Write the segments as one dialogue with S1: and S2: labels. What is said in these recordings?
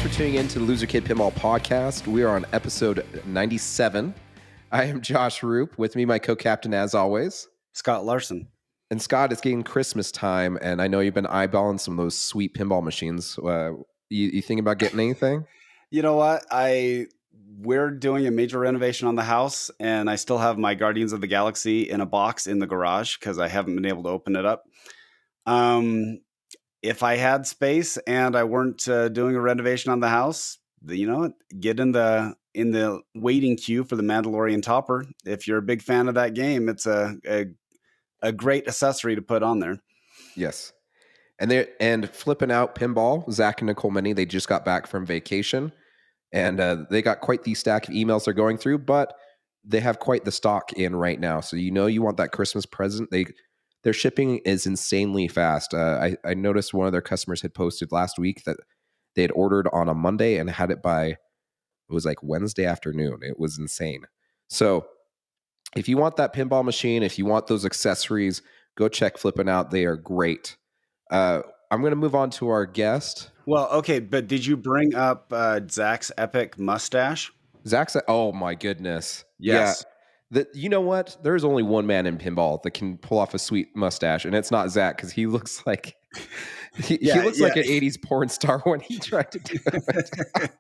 S1: for tuning in to the Loser Kid Pinball Podcast. We are on episode 97. I am Josh Roop. With me, my co-captain, as always,
S2: Scott Larson.
S1: And Scott, it's getting Christmas time, and I know you've been eyeballing some of those sweet pinball machines. You thinking about getting anything?
S2: You know what? We're doing a major renovation on the house, and I still have my Guardians of the Galaxy in a box in the garage because I haven't been able to open it up. If I had space and I weren't doing a renovation on the house, get in the waiting queue for the Mandalorian Topper. If you're a big fan of that game, it's a great accessory to put on there.
S1: Yes. And flipping out pinball, Zach and Nicole Mini, they just got back from vacation, and they got quite the stack of emails they're going through, but they have quite the stock in right now. So you want that Christmas present. Their shipping is insanely fast. I noticed one of their customers had posted last week that they had ordered on a Monday and had it by, it was like Wednesday afternoon. It was insane. So if you want that pinball machine, if you want those accessories, go check Flippin' Out. They are great. I'm going to move on to our guest.
S2: Well, okay, but did you bring up Zach's epic mustache?
S1: Oh my goodness.
S2: Yes.
S1: Yeah. You know what? There's only one man in pinball that can pull off a sweet mustache, and it's not Zach, because he looks like he looks like an 80s porn star when he tried to do it.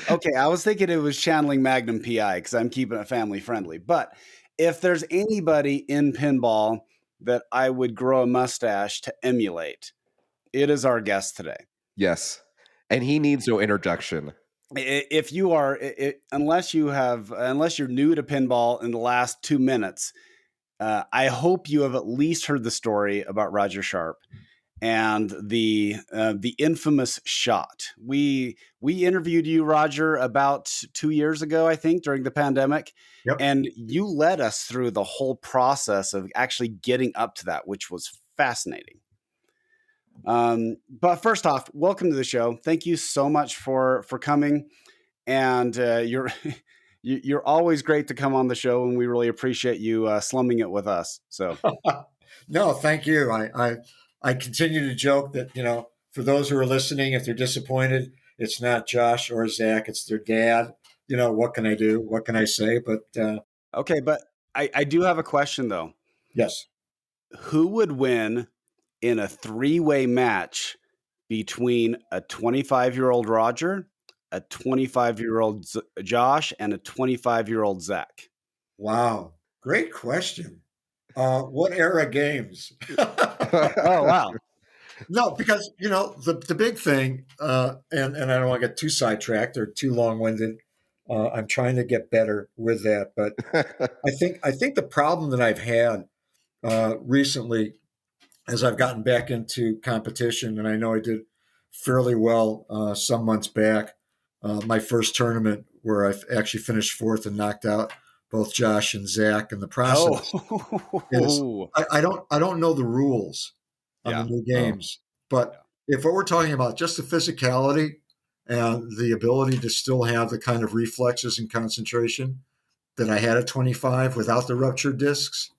S2: Okay, I was thinking it was channeling Magnum PI because I'm keeping it family friendly. But if there's anybody in pinball that I would grow a mustache to emulate, it is our guest today.
S1: Yes, and he needs no introduction.
S2: If you are, unless you're new to pinball in the last 2 minutes, I hope you have at least heard the story about Roger Sharpe and the infamous shot. We interviewed you, Roger, about 2 years ago, I think, during the pandemic.
S3: Yep.
S2: And you led us through the whole process of actually getting up to that, which was fascinating. But first off, welcome to the show. Thank you so much for coming. And you're always great to come on the show, and we really appreciate you slumming it with us. So
S3: no, thank you. I continue to joke that, for those who are listening, if they're disappointed, it's not Josh or Zach, it's their dad. What can I do? What can I say? But
S2: okay, but I do have a question though.
S3: Yes.
S2: Who would win in a 3-way match between a 25-year-old Roger, a 25-year-old Josh, and a 25-year-old Zach?
S3: Wow. Great question. What era games?
S2: Oh, wow.
S3: No, because, the big thing, and I don't want to get too sidetracked or too long-winded. I'm trying to get better with that. But I think the problem that I've had recently, as I've gotten back into competition, and I know I did fairly well some months back, my first tournament where I actually finished fourth and knocked out both Josh and Zach in the process. I don't know the rules on the new games, but if what we're talking about just the physicality and the ability to still have the kind of reflexes and concentration that I had at 25 without the ruptured discs,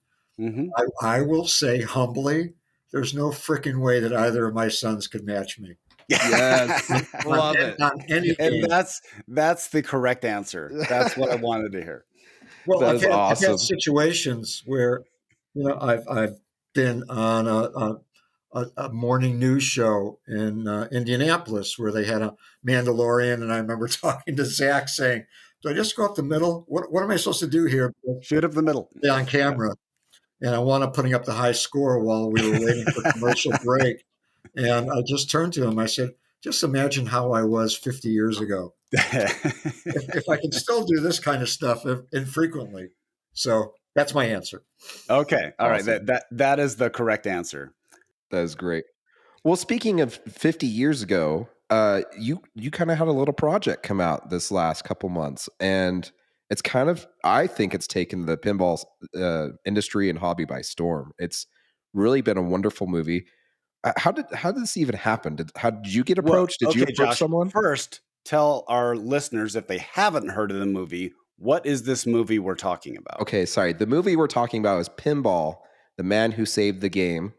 S3: I will say humbly, there's no freaking way that either of my sons could match me.
S1: Yes, love it.
S2: And that's the correct answer. That's what I wanted to hear.
S3: Well, I've had situations where, I've been on a morning news show in Indianapolis where they had a Mandalorian, and I remember talking to Zach saying, "Do I just go up the middle? What am I supposed to do here?
S2: Shoot up the middle
S3: on camera." And I wound up putting up the high score while we were waiting for commercial break. And I just turned to him. I said, "Just imagine how I was 50 years ago. if I can still do this kind of stuff infrequently." So that's my answer.
S2: Okay. All right. That is the correct answer.
S1: That is great. Well, speaking of 50 years ago, you kind of had a little project come out this last couple months, and it's kind of, I think it's taken the pinball industry and hobby by storm. It's really been a wonderful movie. How did this even happen? How did you get approached? Did you approach
S2: Josh,
S1: someone?
S2: First, tell our listeners, if they haven't heard of the movie, what is this movie we're talking about?
S1: Okay, sorry. The movie we're talking about is Pinball, The Man Who Saved the Game.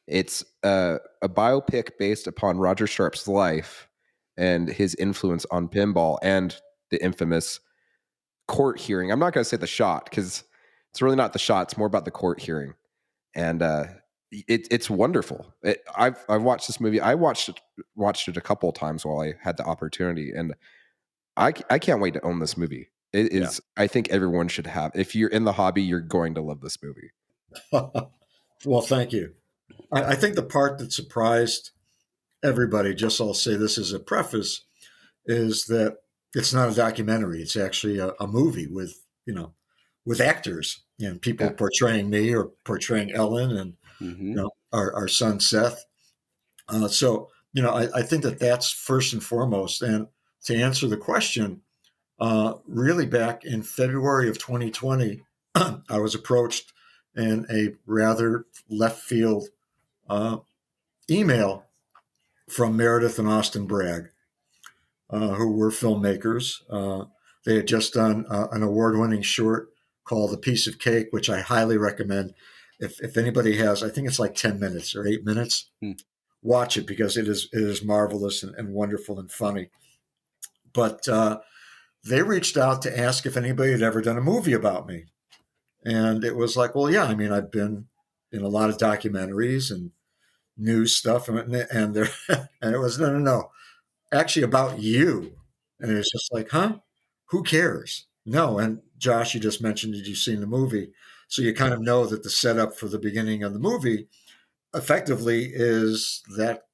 S1: It's a biopic based upon Roger Sharpe's life, and his influence on pinball and the infamous court hearing. I'm not going to say the shot because it's really not the shot. It's more about the court hearing. And it's wonderful. I've watched this movie. I watched it a couple of times while I had the opportunity, and I can't wait to own this movie. It is. I think everyone should have. If you're in the hobby, you're going to love this movie.
S3: Well, thank you. I think the part that surprised everybody, just I'll say this as a preface, is that it's not a documentary. It's actually a movie with, with actors and people portraying me or portraying Ellen and our son Seth. So I think that that's first and foremost. And to answer the question, really back in February of 2020, I was approached in a rather left field email from Meredith and Austin Bragg, who were filmmakers. They had just done an award-winning short called A Piece of Cake, which I highly recommend. If anybody has, I think it's like 10 minutes or 8 minutes, watch it because it is marvelous and wonderful and funny. But they reached out to ask if anybody had ever done a movie about me. And it was like, well, yeah, I mean, I've been in a lot of documentaries and news stuff. And and it was, no, actually about you. And it's just like, huh? Who cares? No. And Josh, you just mentioned that you've seen the movie. So you kind of know that the setup for the beginning of the movie effectively is that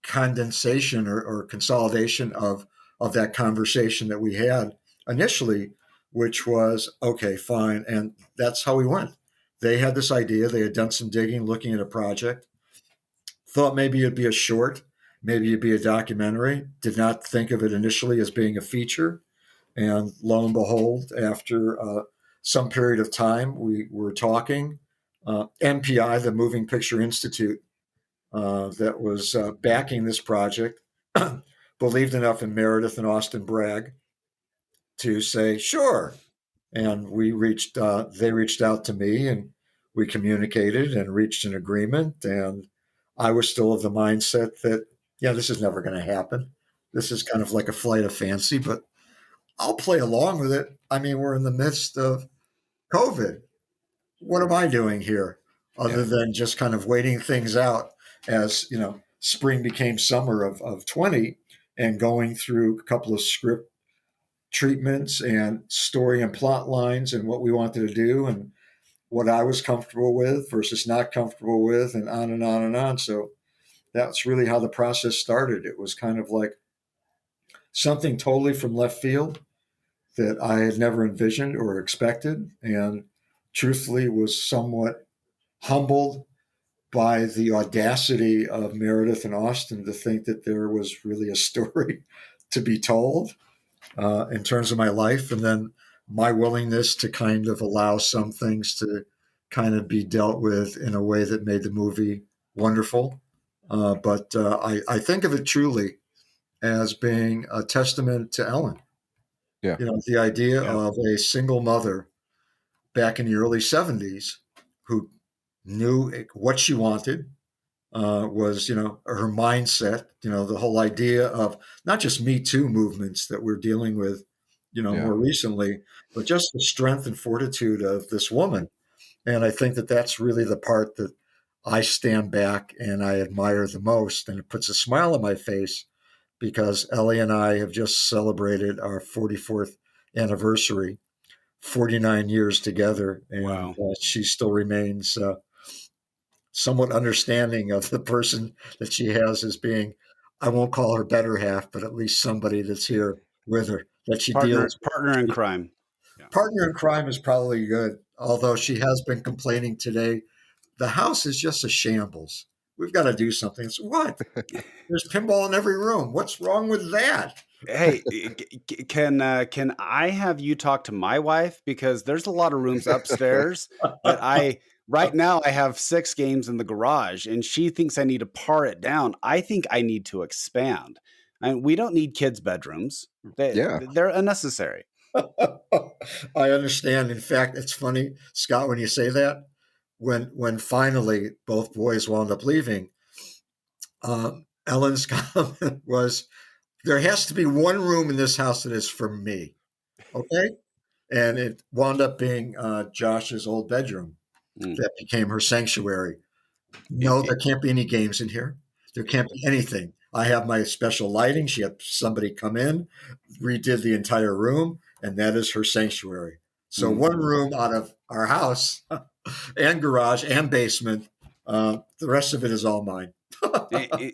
S3: condensation or consolidation of that conversation that we had initially, which was, okay, fine. And that's how we went. They had this idea. They had done some digging, looking at a project, thought maybe it'd be a short, maybe it'd be a documentary, did not think of it initially as being a feature. And lo and behold, after some period of time, we were talking. MPI, the Moving Picture Institute, that was backing this project, believed enough in Meredith and Austin Bragg to say, sure. And they reached out to me and we communicated and reached an agreement. And I was still of the mindset that, yeah, this is never going to happen. This is kind of like a flight of fancy, but I'll play along with it. I mean, we're in the midst of COVID. What am I doing here other than just kind of waiting things out as, spring became summer of 20 and going through a couple of script treatments and story and plot lines and what we wanted to do and what I was comfortable with versus not comfortable with and on and on and on. So that's really how the process started. It was kind of like something totally from left field that I had never envisioned or expected, and truthfully was somewhat humbled by the audacity of Meredith and Austin to think that there was really a story to be told in terms of my life, and then my willingness to kind of allow some things to kind of be dealt with in a way that made the movie wonderful. But I think of it truly as being a testament to Ellen.
S1: Yeah.
S3: The idea of a single mother back in the early 70s who knew what she wanted, was, her mindset, the whole idea of not just Me Too movements that we're dealing with, more recently, but just the strength and fortitude of this woman. And I think that that's really the part that I stand back and I admire the most. And it puts a smile on my face because Ellie and I have just celebrated our 44th anniversary, 49 years together. And she still remains somewhat understanding of the person that she has as being, I won't call her better half, but at least somebody that's here with her that she deals with.
S2: Partner in crime.
S3: Yeah. Partner in crime is probably good, although she has been complaining today. The house is just a shambles. We've got to do something. It's what? There's pinball in every room. What's wrong with that?
S2: Hey, can I have you talk to my wife? Because there's a lot of rooms upstairs that right now I have 6 games in the garage and she thinks I need to par it down. I think I need to expand. And we don't need kids' bedrooms. They're unnecessary.
S3: I understand. In fact, it's funny, Scott, when you say that, when finally both boys wound up leaving, Ellen's comment was, there has to be one room in this house that is for me. Okay. And it wound up being Josh's old bedroom that became her sanctuary. No, there can't be any games in here. There can't be anything. I have my special lighting. She had somebody come in, redid the entire room, and that is her sanctuary. So one room out of our house and garage and basement. The rest of it is all mine.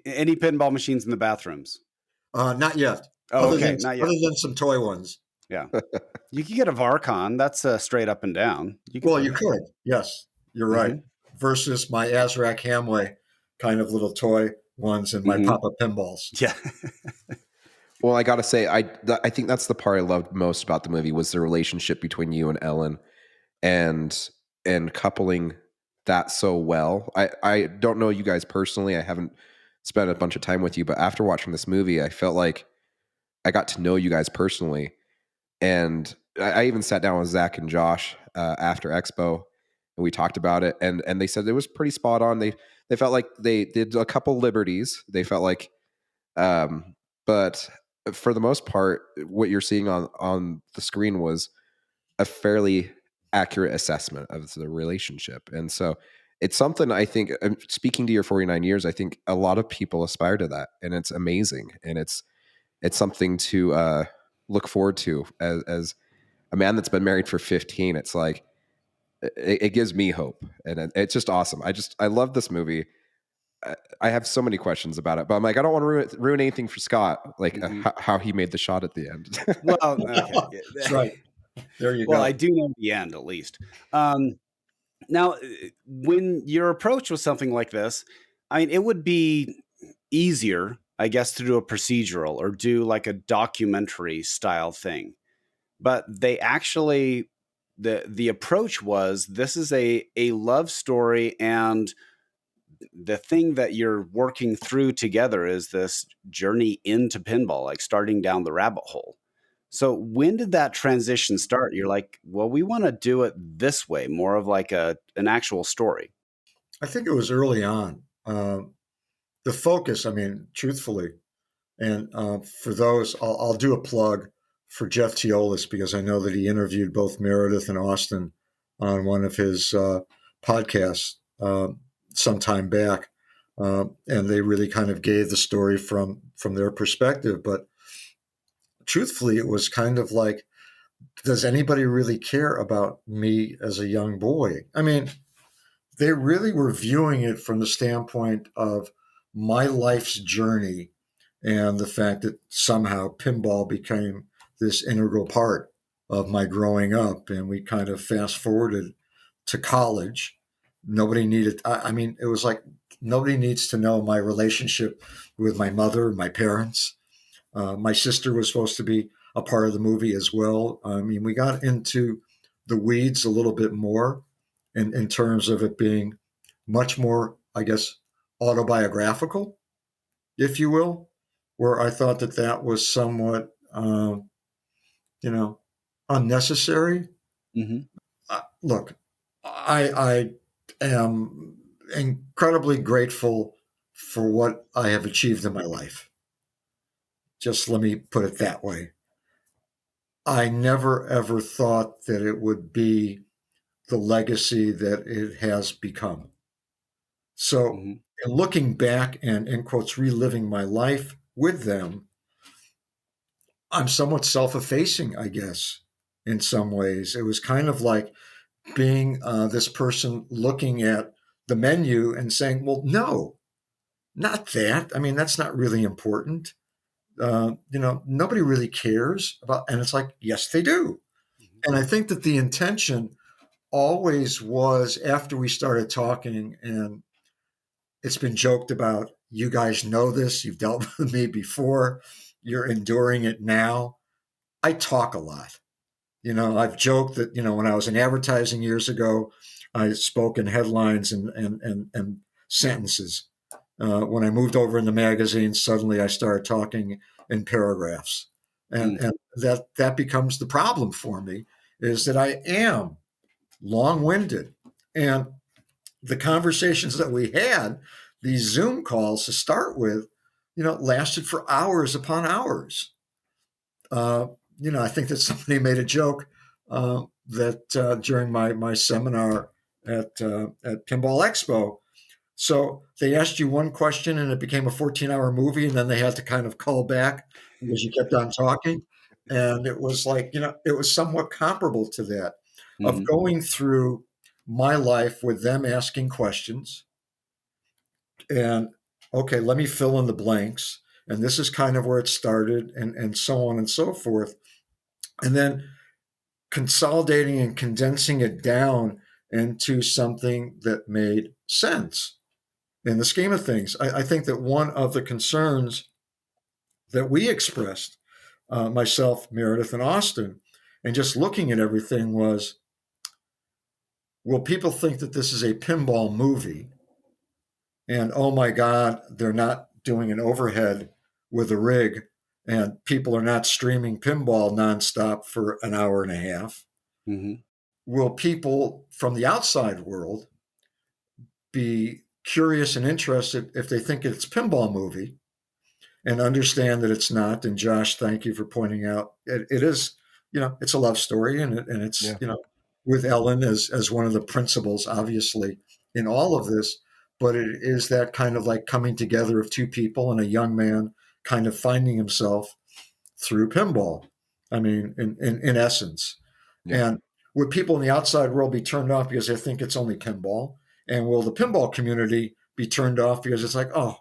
S2: Any pinball machines in the bathrooms?
S3: Not yet.
S2: Oh, okay, not yet.
S3: Other than some toy ones.
S2: Yeah. You could get a Varcon. That's straight up and down.
S3: You could. Yes, you're right. Versus my Azrak Hamway kind of little toy ones and my pop-up pinballs.
S2: Yeah.
S1: Well, I got to say, I think that's the part I loved most about the movie was the relationship between you and Ellen, and coupling that so well. I don't know you guys personally. I haven't spent a bunch of time with you, but after watching this movie, I felt like I got to know you guys personally. And I even sat down with Zach and Josh after Expo, and we talked about it. And they said it was pretty spot on. They felt like they did a couple liberties. They felt like, but for the most part, what you're seeing on the screen was a fairly accurate assessment of the relationship. And so it's something I think, speaking to your 49 years, I think a lot of people aspire to that, and it's amazing. And it's something to look forward to as a man that's been married for 15. It's like, it gives me hope, and it's just awesome. I love this movie. I have so many questions about it, but I'm like, I don't want to ruin anything for Scott, like how he made the shot at the end.
S2: Well, okay.
S3: That's right. There you go.
S2: Well, I do know the end, at least. Now, when your approach was something like this, I mean, it would be easier, I guess, to do a procedural or do like a documentary style thing. But they actually, the approach was, this is a love story, and the thing that you're working through together is this journey into pinball, like starting down the rabbit hole. So when did that transition start? You're like, well, we want to do it this way, more of like an actual story.
S3: I think it was early on. The focus, I mean, truthfully, and for those, I'll do a plug for Jeff Teolis, because I know that he interviewed both Meredith and Austin on one of his podcasts some time back. And they really kind of gave the story from their perspective. But truthfully, it was kind of like, does anybody really care about me as a young boy? I mean, they really were viewing it from the standpoint of my life's journey and the fact that somehow pinball became this integral part of my growing up. And we kind of fast forwarded to college. Nobody needed, I mean, it was like, nobody needs to know my relationship with my mother, my parents. My sister was supposed to be a part of the movie as well. I mean, we got into the weeds a little bit more in terms of it being much more, I guess, autobiographical, if you will, where I thought that was somewhat, unnecessary. Look, I am incredibly grateful for what I have achieved in my life. Just let me put it that way. I never, ever thought that it would be the legacy that it has become. So in looking back and, in quotes, reliving my life with them, I'm somewhat self-effacing, I guess, in some ways. It was kind of like being this person looking at the menu and saying, well, no, not that. I mean, that's not really important. Nobody really cares about, and it's like, yes, they do. And I think that the intention always was, after we started talking, and it's been joked about, you guys know this, you've dealt with me before, you're enduring it now. I talk a lot. I've joked that, when I was in advertising years ago, I spoke in headlines and sentences. When I moved over in the magazine, suddenly I started talking in paragraphs. And that becomes the problem for me, is that I am long-winded. And the conversations that we had, these Zoom calls to start with, lasted for hours upon hours. I think that somebody made a joke that during my seminar at Pinball Expo. So they asked you one question and it became a 14-hour movie, and then they had to kind of call back because you kept on talking. And it was like, it was somewhat comparable to that of going through my life with them asking questions and, okay, let me fill in the blanks. And this is kind of where it started, and so on and so forth. And then consolidating and condensing it down into something that made sense in the scheme of things. I think that one of the concerns that we expressed, myself, Meredith, and Austin, and just looking at everything was, will people think that this is a pinball movie? And oh my God, they're not doing an overhead with a rig, and people are not streaming pinball nonstop for an hour and a half. Will people from the outside world be curious and interested if they think it's a pinball movie and understand that it's not? And Josh, thank you for pointing out it is, it's a love story, and it's, with Ellen as one of the principals, obviously, in all of this. But it is that kind of like coming together of two people and a young man kind of finding himself through pinball. I mean, in essence. Yeah. And would people in the outside world be turned off because they think it's only pinball? And will the pinball community be turned off because it's like, oh,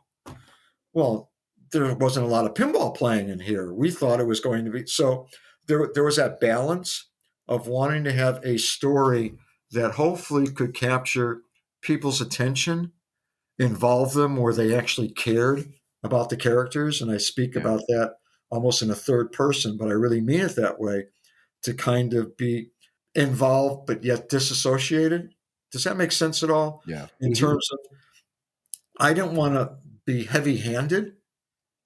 S3: well, there wasn't a lot of pinball playing in here. We thought it was going to be. So there was that balance of wanting to have a story that hopefully could capture people's attention, involve them where they actually cared about the characters. And I speak about that almost in a third person, but I really mean it that way, to kind of be involved but yet disassociated. Does that make sense at all?
S1: Yeah.
S3: In terms of, I didn't want to be heavy-handed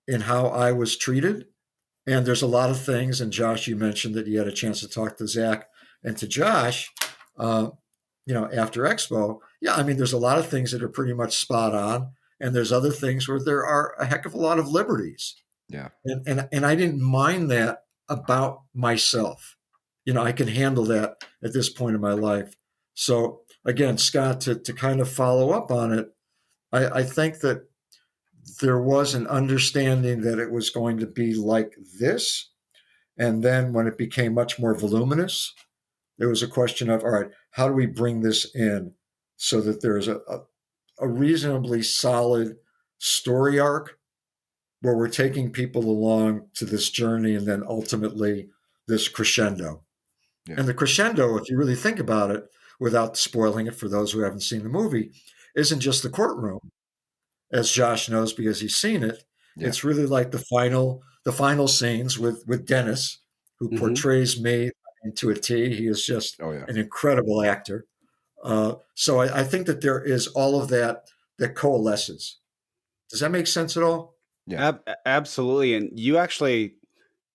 S3: in how I was treated. And there's a lot of things, and Josh, you mentioned that you had a chance to talk to Zach and to Josh, after Expo. Yeah, I mean, there's a lot of things that are pretty much spot on, and there's other things where there are a heck of a lot of liberties.
S1: Yeah.
S3: And I didn't mind that about myself. I can handle that at this point in my life. So again, Scott, to kind of follow up on it, I think that there was an understanding that it was going to be like this. And then when it became much more voluminous, there was a question of, all right, how do we bring this in so that there's a reasonably solid story arc where we're taking people along to this journey and then ultimately this crescendo. Yeah. And the crescendo, if you really think about it, without spoiling it for those who haven't seen the movie, isn't just the courtroom, as Josh knows because he's seen it. Yeah. It's really like the final scenes with Dennis, who portrays me to a T. He is just an incredible actor. So I think that there is all of that coalesces. Does that make sense at all?
S2: Yeah, absolutely. And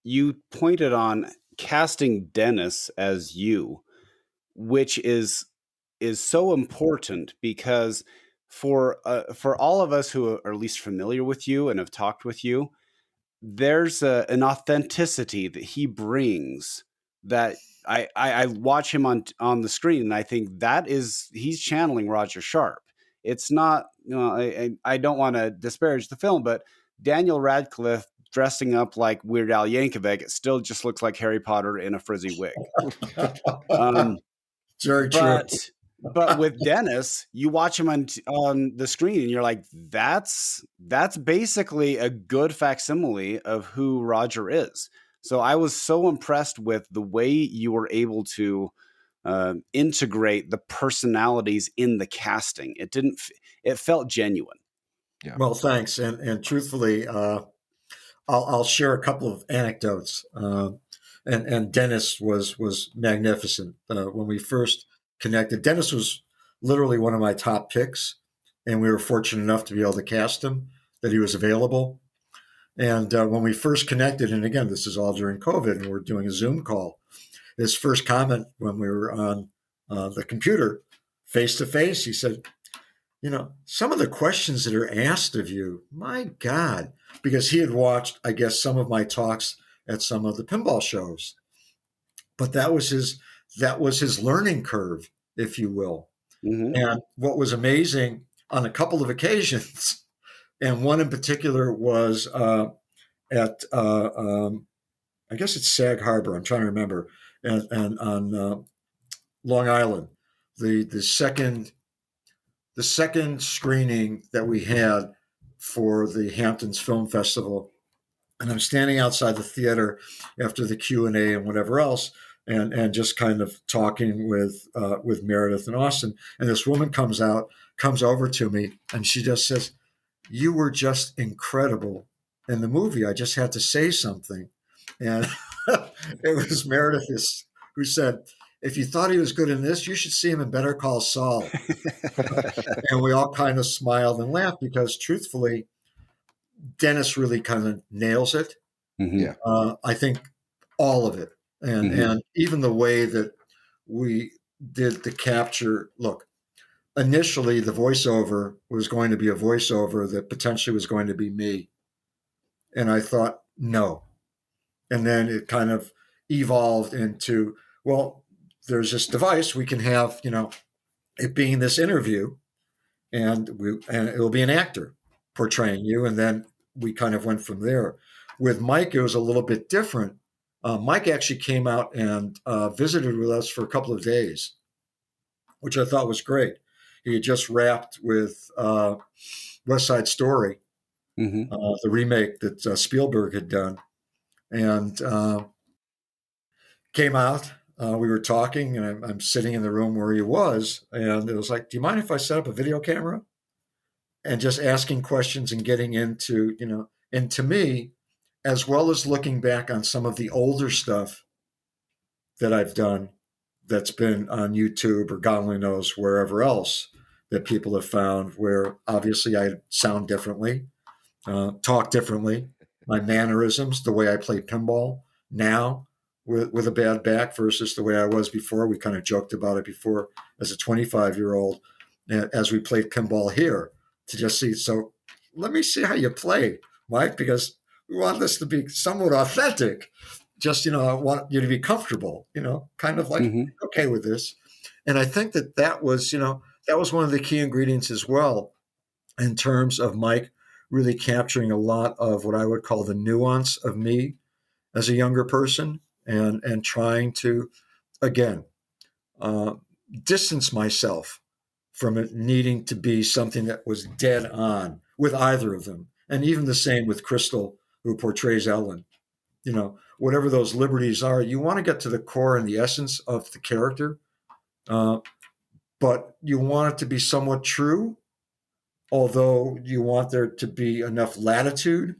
S2: you pointed on casting Dennis as you, which is so important because for all of us who are at least familiar with you and have talked with you, there's an authenticity that he brings that I watch him on the screen, and I think he's channeling Roger Sharpe. It's not, I don't want to disparage the film, but Daniel Radcliffe dressing up like Weird Al Yankovic, it still just looks like Harry Potter in a frizzy wig.
S3: Very true.
S2: But with Dennis, you watch him on the screen and you're like, that's basically a good facsimile of who Roger is. So I was so impressed with the way you were able to integrate the personalities in the casting. It felt genuine.
S3: Yeah. Well, thanks. And truthfully, I'll share a couple of anecdotes. And Dennis was magnificent. When we first connected, Dennis was literally one of my top picks, and we were fortunate enough to be able to cast him, that he was available. And when we first connected, and again, this is all during COVID, and we're doing a Zoom call, his first comment when we were on the computer, face to face, he said, some of the questions that are asked of you, my God, because he had watched, I guess, some of my talks at some of the pinball shows, but that was his learning curve, if you will.
S2: Mm-hmm.
S3: And what was amazing on a couple of occasions, and one in particular was at I guess it's Sag Harbor. I'm trying to remember, and on Long Island, the second screening that we had for the Hamptons Film Festival, and I'm standing outside the theater after the Q&A and whatever else, and just kind of talking with Meredith and Austin, and this woman comes over to me, and she just says, "You were just incredible in the movie. I just had to say something," and it was Meredith who said, "If you thought he was good in this, you should see him in Better Call Saul." And we all kind of smiled and laughed because, truthfully, Dennis really kind of nails it.
S2: Mm-hmm.
S1: Yeah.
S3: I think all of it, and even the way that we did the capture. Look, initially the voiceover was going to be a voiceover that potentially was going to be me, and I thought no, and then it kind of evolved into, well, there's this device we can have, it being this interview, and it'll be an actor portraying you, and then we kind of went from there. With Mike, it was a little bit different. Mike actually came out and visited with us for a couple of days, which I thought was great. He had just wrapped with West Side Story, the remake that Spielberg had done, and came out. We were talking, and I'm sitting in the room where he was, and it was like, "Do you mind if I set up a video camera?" And just asking questions and getting into, and to me, as well as looking back on some of the older stuff that I've done that's been on YouTube or God only knows wherever else that people have found, where obviously I sound differently, talk differently, my mannerisms, the way I play pinball now with a bad back versus the way I was before. We kind of joked about it before as a 25-year-old as we played pinball here to just see. So let me see how you play, Mike, because we want this to be somewhat authentic. Just, I want you to be comfortable, kind of like, okay with this. And I think that was, that was one of the key ingredients as well in terms of Mike really capturing a lot of what I would call the nuance of me as a younger person, and trying to, again, distance myself from it needing to be something that was dead on with either of them. And even the same with Crystal, who portrays Ellen. Whatever those liberties are, you want to get to the core and the essence of the character, but you want it to be somewhat true, although you want there to be enough latitude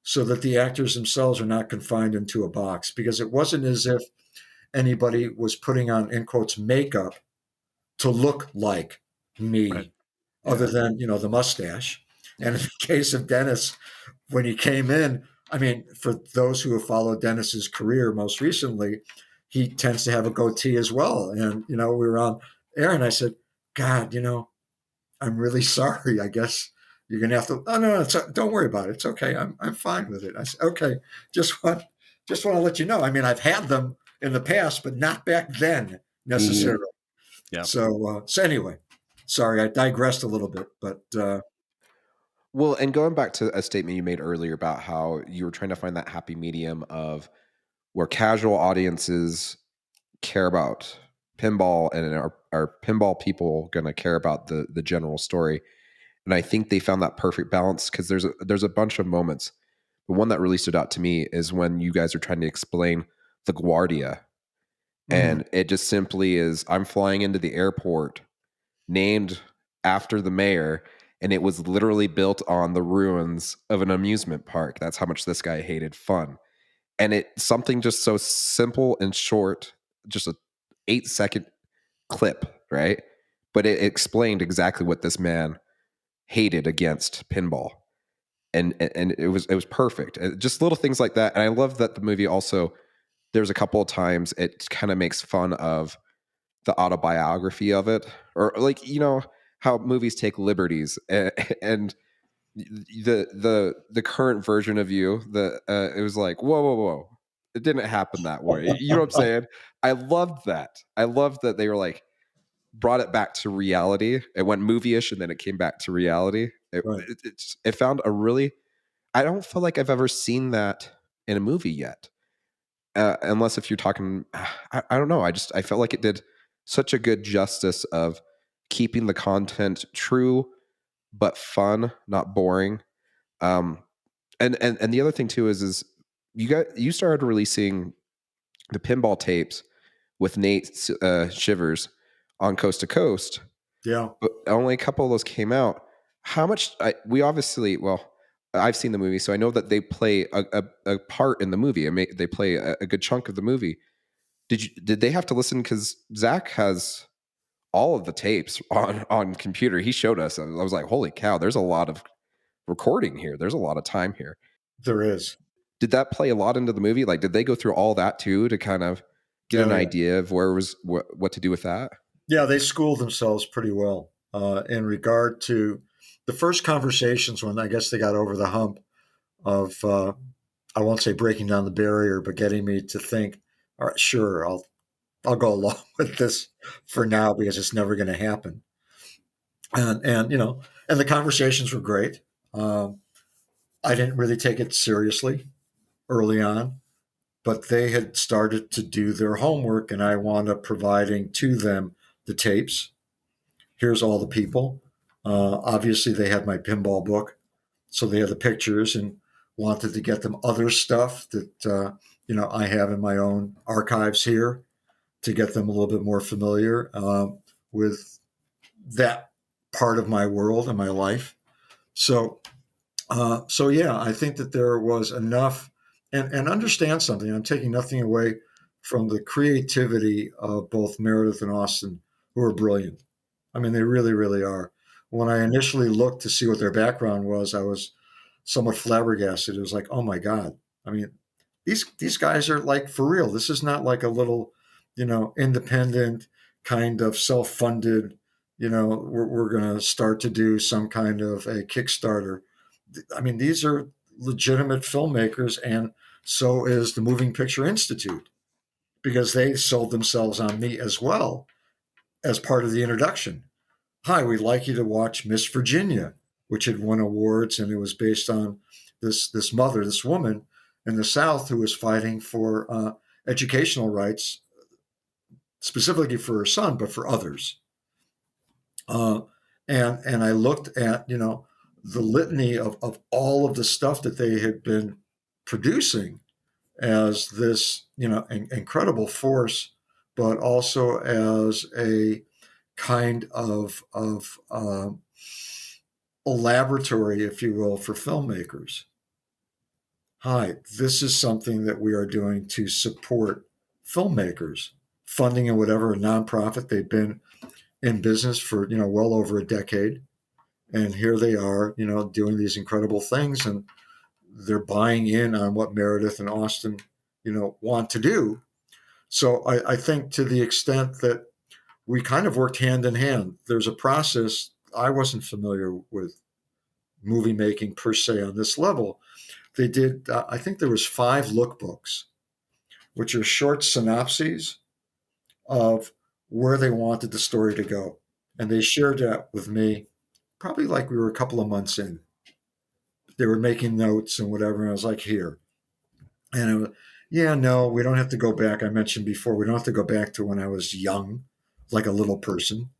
S3: so that the actors themselves are not confined into a box, because it wasn't as if anybody was putting on, in quotes, makeup to look like me, right, other than, the mustache. And in the case of Dennis, when he came in, I mean, for those who have followed Dennis's career most recently, he tends to have a goatee as well. And, we were on air and I said, "God, I'm really sorry. I guess you're going to have to," "Oh, no, don't worry about it. It's okay. I'm fine with it." I said, "Okay, just want to let you know. I mean, I've had them in the past, but not back then necessarily." Mm-hmm. Yeah. So anyway, sorry, I digressed a little bit, but
S1: well, and going back to a statement you made earlier about how you were trying to find that happy medium of where casual audiences care about pinball and are pinball people going to care about the general story. And I think they found that perfect balance, because there's a bunch of moments. The one that really stood out to me is when you guys are trying to explain the Guardia. And it just simply is, I'm flying into the airport named after the mayor, and it was literally built on the ruins of an amusement park. That's how much this guy hated fun. And something just so simple and short, just a 8-second clip, right? But it explained exactly what this man hated against pinball. And it was perfect. Just little things like that. And I love that the movie also, there's a couple of times it kind of makes fun of the autobiography of it, or like, how movies take liberties, and the current version of you, it was like, whoa, it didn't happen that way. You know what I'm saying? I loved that. I loved that they were like, brought it back to reality. It went movie-ish, and then it came back to reality.
S3: Right.
S1: It found a really, I don't feel like I've ever seen that in a movie yet, unless if you're talking, I don't know. I felt like it did such a good justice of keeping the content true but fun, not boring. Um, and the other thing too is you started releasing the pinball tapes with Nate Shivers on Coast to Coast,
S3: Yeah.
S1: but only a couple of those came out. How much? We obviously, well, I've seen the movie, so I know that they play a part in the movie. They play a good chunk of the movie. Did they have to listen? Because Zach has all of the tapes on computer. He showed us, and I was like, holy cow! There's a lot of recording here. There's a lot of time here.
S3: There is.
S1: Did that play a lot into the movie? Like, did they go through all that too to kind of get an idea of what to do with that?
S3: Yeah, they schooled themselves pretty well in regard to the first conversations when I guess they got over the hump of I won't say breaking down the barrier, but getting me to think, all right, sure, I'll go along with this for now because it's never going to happen. And you know, and the conversations were great. I didn't really take it seriously early on, but they had started to do their homework, and I wound up providing to them the tapes. Here's all the people. Obviously, they had my pinball book, so they had the pictures, and wanted to get them other stuff that you know I have in my own archives here to get them a little bit more familiar with that part of my world and my life. So, so yeah, I think that there was enough, and understand something. I'm taking nothing away from the creativity of both Meredith and Austin, who are brilliant. I mean, they really, really are. When I initially looked to see what their background was, I was somewhat flabbergasted. It was like, oh my God. I mean, these guys are like for real. This is not like a little, you know, independent kind of self-funded, you know, we're going to start to do some kind of a Kickstarter. I mean, these are legitimate filmmakers, and so is the Moving Picture Institute, because they sold themselves on me as well as part of the introduction. Hi, we'd like you to watch Miss Virginia, which had won awards, and it was based on this mother, this woman in the South who was fighting for educational rights, specifically for her son, but for others. And I looked at, you know, the litany of all of the stuff that they had been producing as this, you know, incredible force, but also as a kind of a laboratory, if you will, for filmmakers. Hi, this is something that we are doing to support filmmakers, funding in whatever nonprofit. They've been in business for, you know, well over a decade. And here they are, you know, doing these incredible things, and they're buying in on what Meredith and Austin, you know, want to do. So I think to the extent that we kind of worked hand in hand, there's a process. I wasn't familiar with movie making per se on this level. They did, I think there was 5 lookbooks, which are short synopses of where they wanted the story to go. And they shared that with me probably like we were a couple of months in. They were making notes and whatever. And I was like, here. And it was, yeah, no, we don't have to go back. I mentioned before, we don't have to go back to when I was young, like a little person.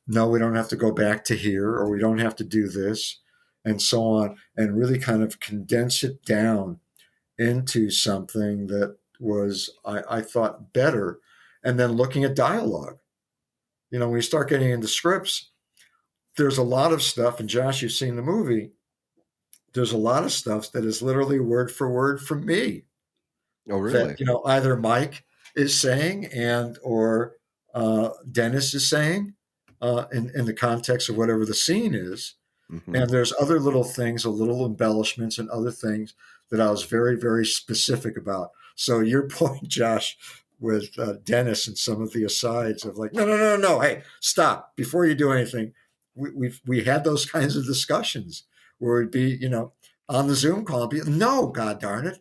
S3: No, we don't have to go back to here, or we don't have to do this, and so on, and really kind of condense it down into something that was, I thought, better. And then looking at dialogue. You know, when you start getting into scripts, there's a lot of stuff, and Josh, you've seen the movie, there's a lot of stuff that is literally word for word from me.
S1: Oh, really?
S3: That, you know, either Mike is saying and or Dennis is saying in the context of whatever the scene is.
S1: Mm-hmm.
S3: And there's other little things, a little embellishments and other things that I was very, very specific about. So your point, Josh, with Dennis and some of the asides of like, no, hey, stop. Before you do anything, we had those kinds of discussions where it'd be, on the Zoom call, and be, no, God darn it,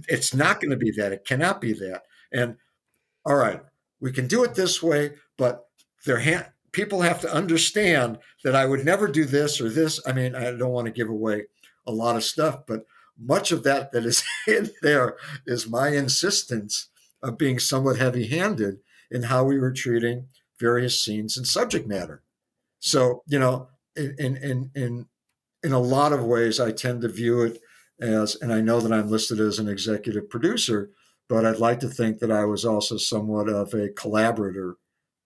S3: it's not going to be that. It cannot be that. And all right, we can do it this way, but people have to understand that I would never do this or this. I mean, I don't want to give away a lot of stuff, but much of that is in there is my insistence of being somewhat heavy-handed in how we were treating various scenes and subject matter. So, in a lot of ways, I tend to view it as, and I know that I'm listed as an executive producer, but I'd like to think that I was also somewhat of a collaborator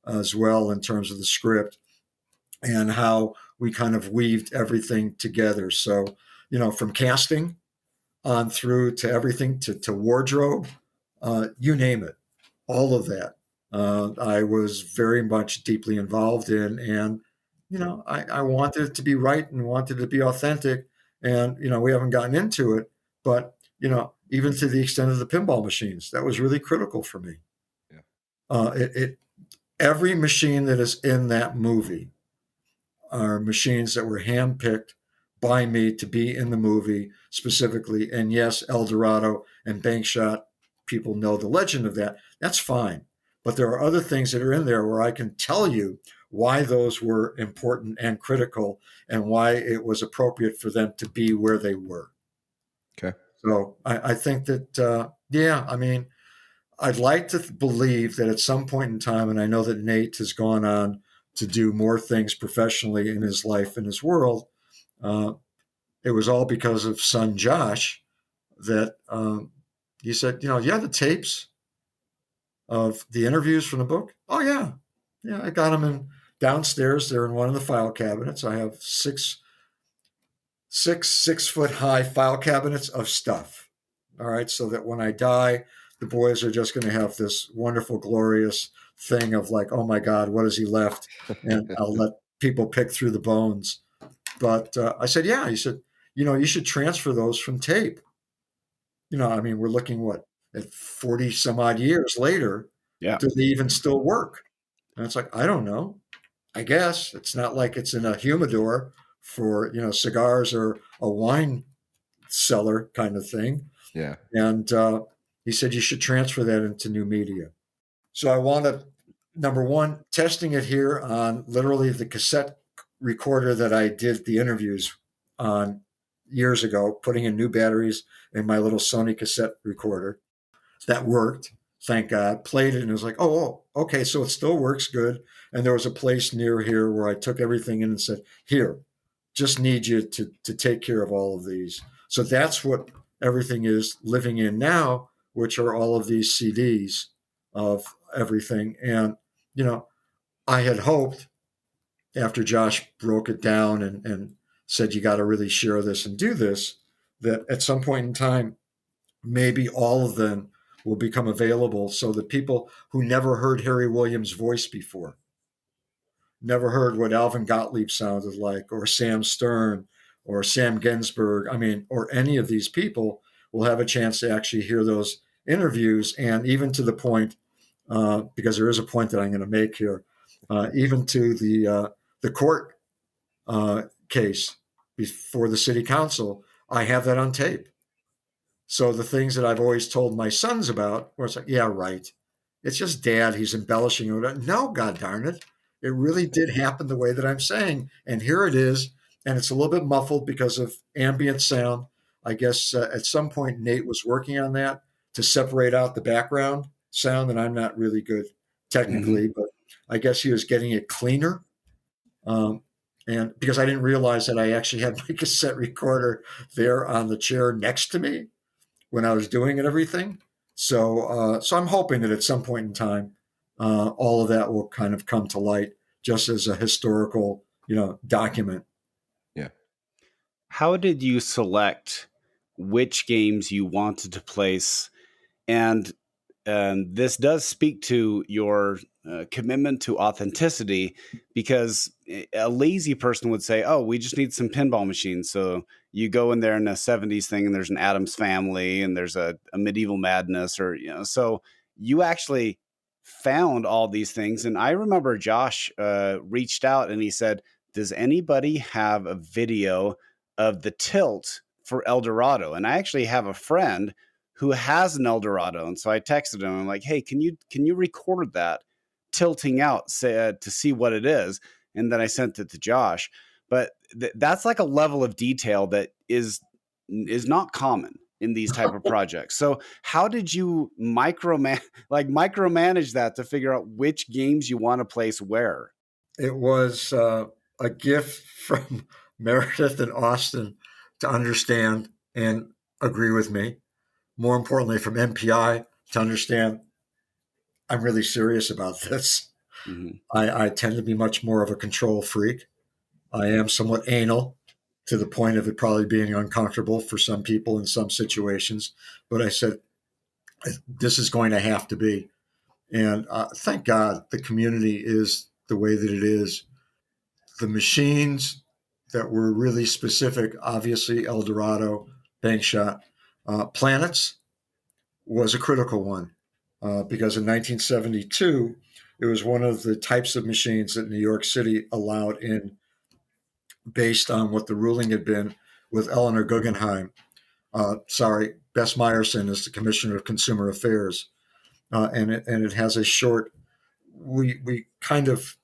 S3: as well in terms of the script and how we kind of weaved everything together. So, from casting on through to everything to wardrobe, you name it, all of that. I was very much deeply involved in, and I wanted it to be right and wanted it to be authentic. And we haven't gotten into it, but even to the extent of the pinball machines, that was really critical for me. Yeah. Every machine that is in that movie are machines that were handpicked by me to be in the movie specifically. And yes, El Dorado and Bank Shot, people know the legend of that. That's fine. But there are other things that are in there where I can tell you why those were important and critical and why it was appropriate for them to be where they were.
S1: Okay.
S3: So I think that, I'd like to believe that at some point in time, and I know that Nate has gone on to do more things professionally in his life and his world, it was all because of son Josh that he said, you have the tapes of the interviews from the book? Oh, yeah. Yeah, I got them in downstairs. They're in one of the file cabinets. I have six 6 foot high file cabinets of stuff. All right. So that when I die, the boys are just going to have this wonderful, glorious thing of like, oh my God, what has he left? And I'll let people pick through the bones. But I said, yeah. He said, you should transfer those from tape. We're looking at 40 some odd years later.
S2: Yeah.
S3: Do they even still work? And it's like, I don't know. I guess it's not like it's in a humidor for, cigars or a wine cellar kind of thing.
S1: Yeah.
S3: And he said, you should transfer that into new media. So I wound up, number one, testing it here on literally the cassette recorder that I did the interviews on years ago, putting in new batteries in my little Sony cassette recorder. That worked, thank God. Played it and it was like, oh, okay, so it still works good. And there was a place near here where I took everything in and said, here, just need you to take care of all of these. So that's what everything is living in now, which are all of these CDs of everything. And, I had hoped after Josh broke it down and said, you got to really share this and do this, that at some point in time, maybe all of them will become available so that people who never heard Harry Williams' voice before, never heard what Alvin Gottlieb sounded like, or Sam Stern, or Sam Ginsberg, or any of these people will have a chance to actually hear those interviews. And even to the point, because there is a point that I'm going to make here, even to the court case before the city council, I have that on tape. So the things that I've always told my sons about, where it's like, yeah, right. It's just dad. He's embellishing it. No, God darn it. It really did happen the way that I'm saying. And here it is. And it's a little bit muffled because of ambient sound. I guess at some point, Nate was working on that to separate out the background sound. And I'm not really good technically, but I guess he was getting it cleaner. And because I didn't realize that I actually had my cassette recorder there on the chair next to me when I was doing it, everything. So I'm hoping that at some point in time, all of that will kind of come to light just as a historical, document.
S1: Yeah.
S2: How did you select which games you wanted to place? And this does speak to your commitment to authenticity, because a lazy person would say, oh, we just need some pinball machines. So you go in there in a 70s thing and there's an Addams Family and there's a Medieval Madness, or, so you actually found all these things. And I remember Josh reached out and he said, does anybody have a video of the tilt for El Dorado? And I actually have a friend who has an El Dorado. And so I texted him. I'm like, hey, can you record that tilting out to see what it is? And then I sent it to Josh. But that's like a level of detail that is not common in these type of projects. So how did you micromanage that to figure out which games you want to place where?
S3: It was a gift from Meredith and Austin to understand and agree with me. More importantly, from MPI to understand I'm really serious about this.
S2: Mm-hmm.
S3: I tend to be much more of a control freak. I am somewhat anal to the point of it probably being uncomfortable for some people in some situations. But I said, this is going to have to be. And thank God the community is the way that it is. The machines that were really specific, obviously El Dorado, Bank Shot, Planets was a critical one because in 1972, it was one of the types of machines that New York City allowed in based on what the ruling had been with Eleanor Guggenheim. Bess Meyerson is the Commissioner of Consumer Affairs. And it has a short, we kind of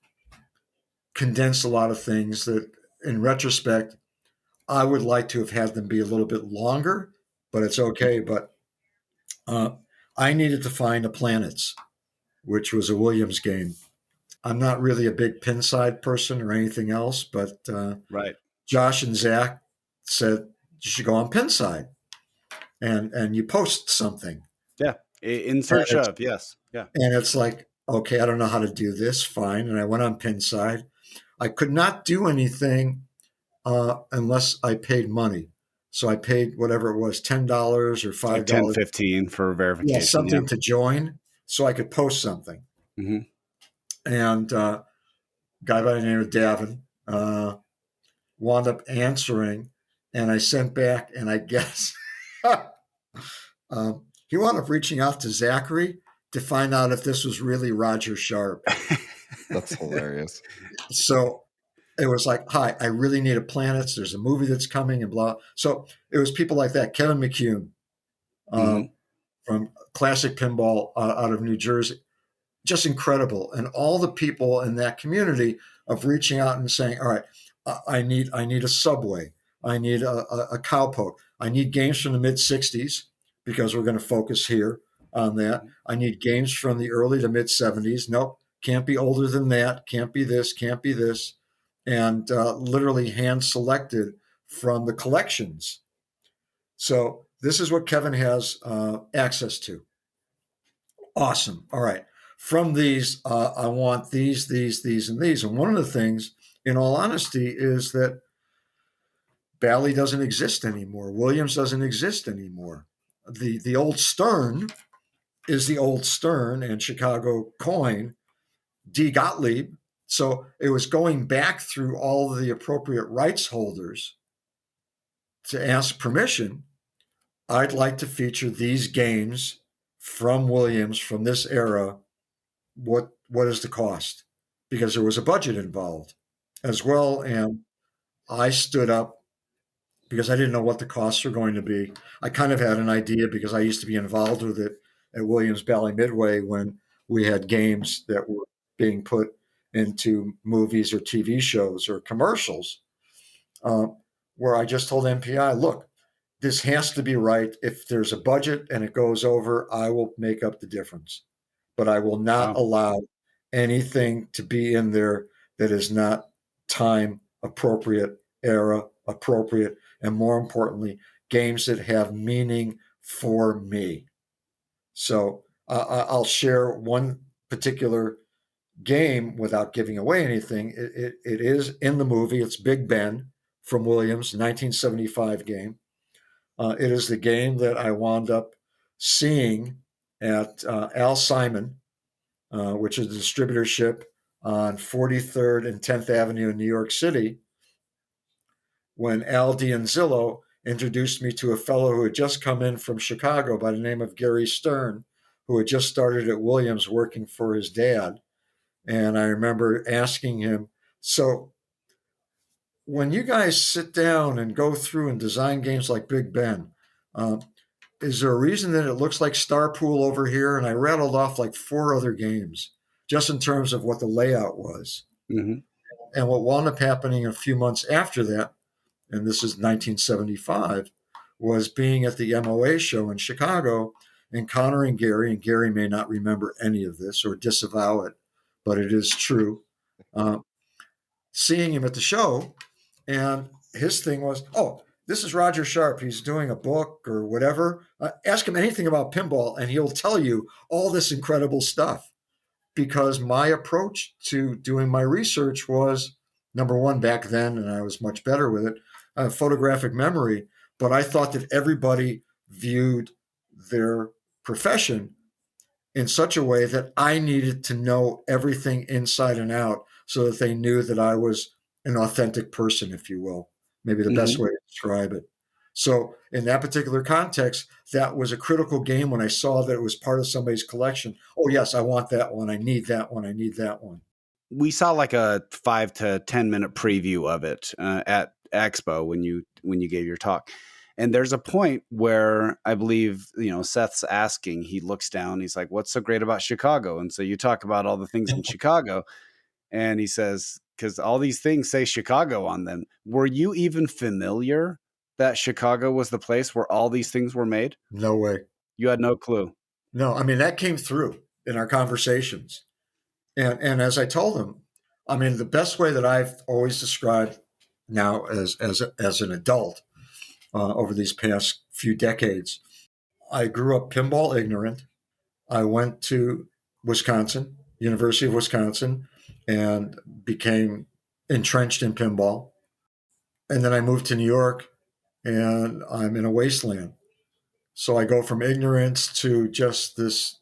S3: condensed a lot of things that in retrospect, I would like to have had them be a little bit longer, but it's okay. But I needed to find a Planets, which was a Williams game. I'm not really a big pinside person or anything else, but
S2: Right.
S3: Josh and Zach said you should go on pinside and you post something.
S2: Yeah. In search of, yes. Yeah.
S3: And it's like, okay, I don't know how to do this. Fine. And I went on pinside. I could not do anything unless I paid money. So I paid whatever it was, $10 or $5.
S2: Like 10, 15 for verification.
S3: Yeah, something to join so I could post something.
S2: Mm-hmm.
S3: And guy by the name of Davin wound up answering, and I sent back, and I guess he wound up reaching out to Zachary to find out if this was really Roger Sharpe.
S1: That's hilarious.
S3: So it was like, hi, I really need a Planets. There's a movie that's coming and blah. So it was people like that. Kevin McCune from Classic Pinball out of New Jersey. Just incredible. And all the people in that community of reaching out and saying, all right, I need a Subway. I need a Cowpoke. I need games from the mid 60s because we're going to focus here on that. I need games from the early to mid 70s. Nope. Can't be older than that. Can't be this. Can't be this. And literally hand selected from the collections. So this is what Kevin has access to. Awesome. All right. From these, I want these, and these. And one of the things, in all honesty, is that Bally doesn't exist anymore. Williams doesn't exist anymore. The old Stern is the old Stern and Chicago coin, D. Gottlieb. So it was going back through all of the appropriate rights holders to ask permission. I'd like to feature these games from Williams from this era. What is the cost? Because there was a budget involved as well. And I stood up because I didn't know what the costs were going to be. I kind of had an idea because I used to be involved with it at Williams Bally Midway when we had games that were being put into movies or TV shows or commercials, where I just told MPI, look, this has to be right. If there's a budget and it goes over, I will make up the difference. But I will not allow anything to be in there that is not time appropriate, era appropriate, and more importantly, games that have meaning for me. So I'll share one particular game without giving away anything. It is in the movie. It's Big Ben from Williams, 1975 game. It is the game that I wound up seeing at Al Simon, which is a distributorship on 43rd and 10th Avenue in New York City, when Al D'Anzillo introduced me to a fellow who had just come in from Chicago by the name of Gary Stern, who had just started at Williams working for his dad. And I remember asking him, so when you guys sit down and go through and design games like Big Ben, um, is there a reason that it looks like Star Pool over here? And I rattled off like 4 other games just in terms of what the layout was.
S2: Mm-hmm.
S3: And what wound up happening a few months after that, and this is 1975, was being at the MOA show in Chicago, encountering Gary, and Gary may not remember any of this or disavow it, but it is true. Uh, Seeing him at the show, and his thing was, oh, this is Roger Sharpe. He's doing a book or whatever. Ask him anything about pinball, and he'll tell you all this incredible stuff. Because my approach to doing my research was number one back then, and I was much better with it, photographic memory. But I thought that everybody viewed their profession in such a way that I needed to know everything inside and out so that they knew that I was an authentic person, if you will, maybe the best way to describe it. So in that particular context, that was a critical game when I saw that it was part of somebody's collection. Oh, yes, I want that one. I need that one. I need that one.
S2: We saw like a 5 to 10 minute preview of it at Expo when you gave your talk. And there's a point where I believe, Seth's asking, he looks down, he's like, what's so great about Chicago? And so you talk about all the things in Chicago. And he says, because all these things say Chicago on them. Were you even familiar that Chicago was the place where all these things were made?
S3: No way.
S2: You had no clue.
S3: No, I mean, that came through in our conversations. And as I told him, I mean, the best way that I've always described now as an adult over these past few decades, I grew up pinball ignorant. I went to Wisconsin, University of Wisconsin, and became entrenched in pinball. And then I moved to New York, and I'm in a wasteland. So I go from ignorance to just this,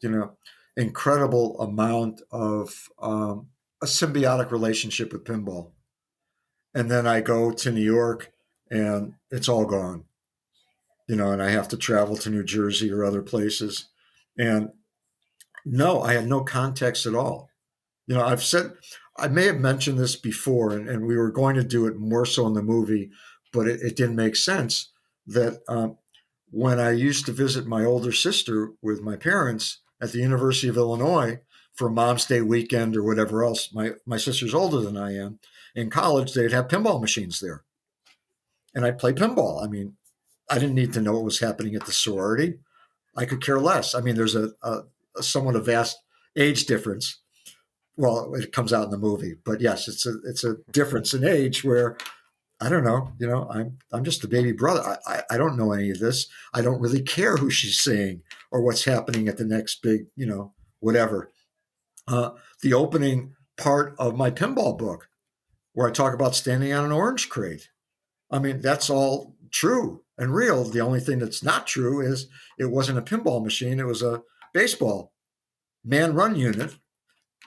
S3: incredible amount of a symbiotic relationship with pinball. And then I go to New York, and it's all gone, and I have to travel to New Jersey or other places. And no, I had no context at all. I may have mentioned this before, and we were going to do it more so in the movie, but it didn't make sense that when I used to visit my older sister with my parents at the University of Illinois for Mom's Day weekend or whatever else, my sister's older than I am, in college, they'd have pinball machines there. And I'd play pinball. I mean, I didn't need to know what was happening at the sorority. I could care less. I mean, there's a somewhat a vast age difference. Well, it comes out in the movie, but yes, it's a difference in age where I don't know. I'm just a baby brother. I don't know any of this. I don't really care who she's seeing or what's happening at the next big, whatever. The opening part of my pinball book, where I talk about standing on an orange crate. I mean, that's all true and real. The only thing that's not true is it wasn't a pinball machine. It was a baseball man-run unit.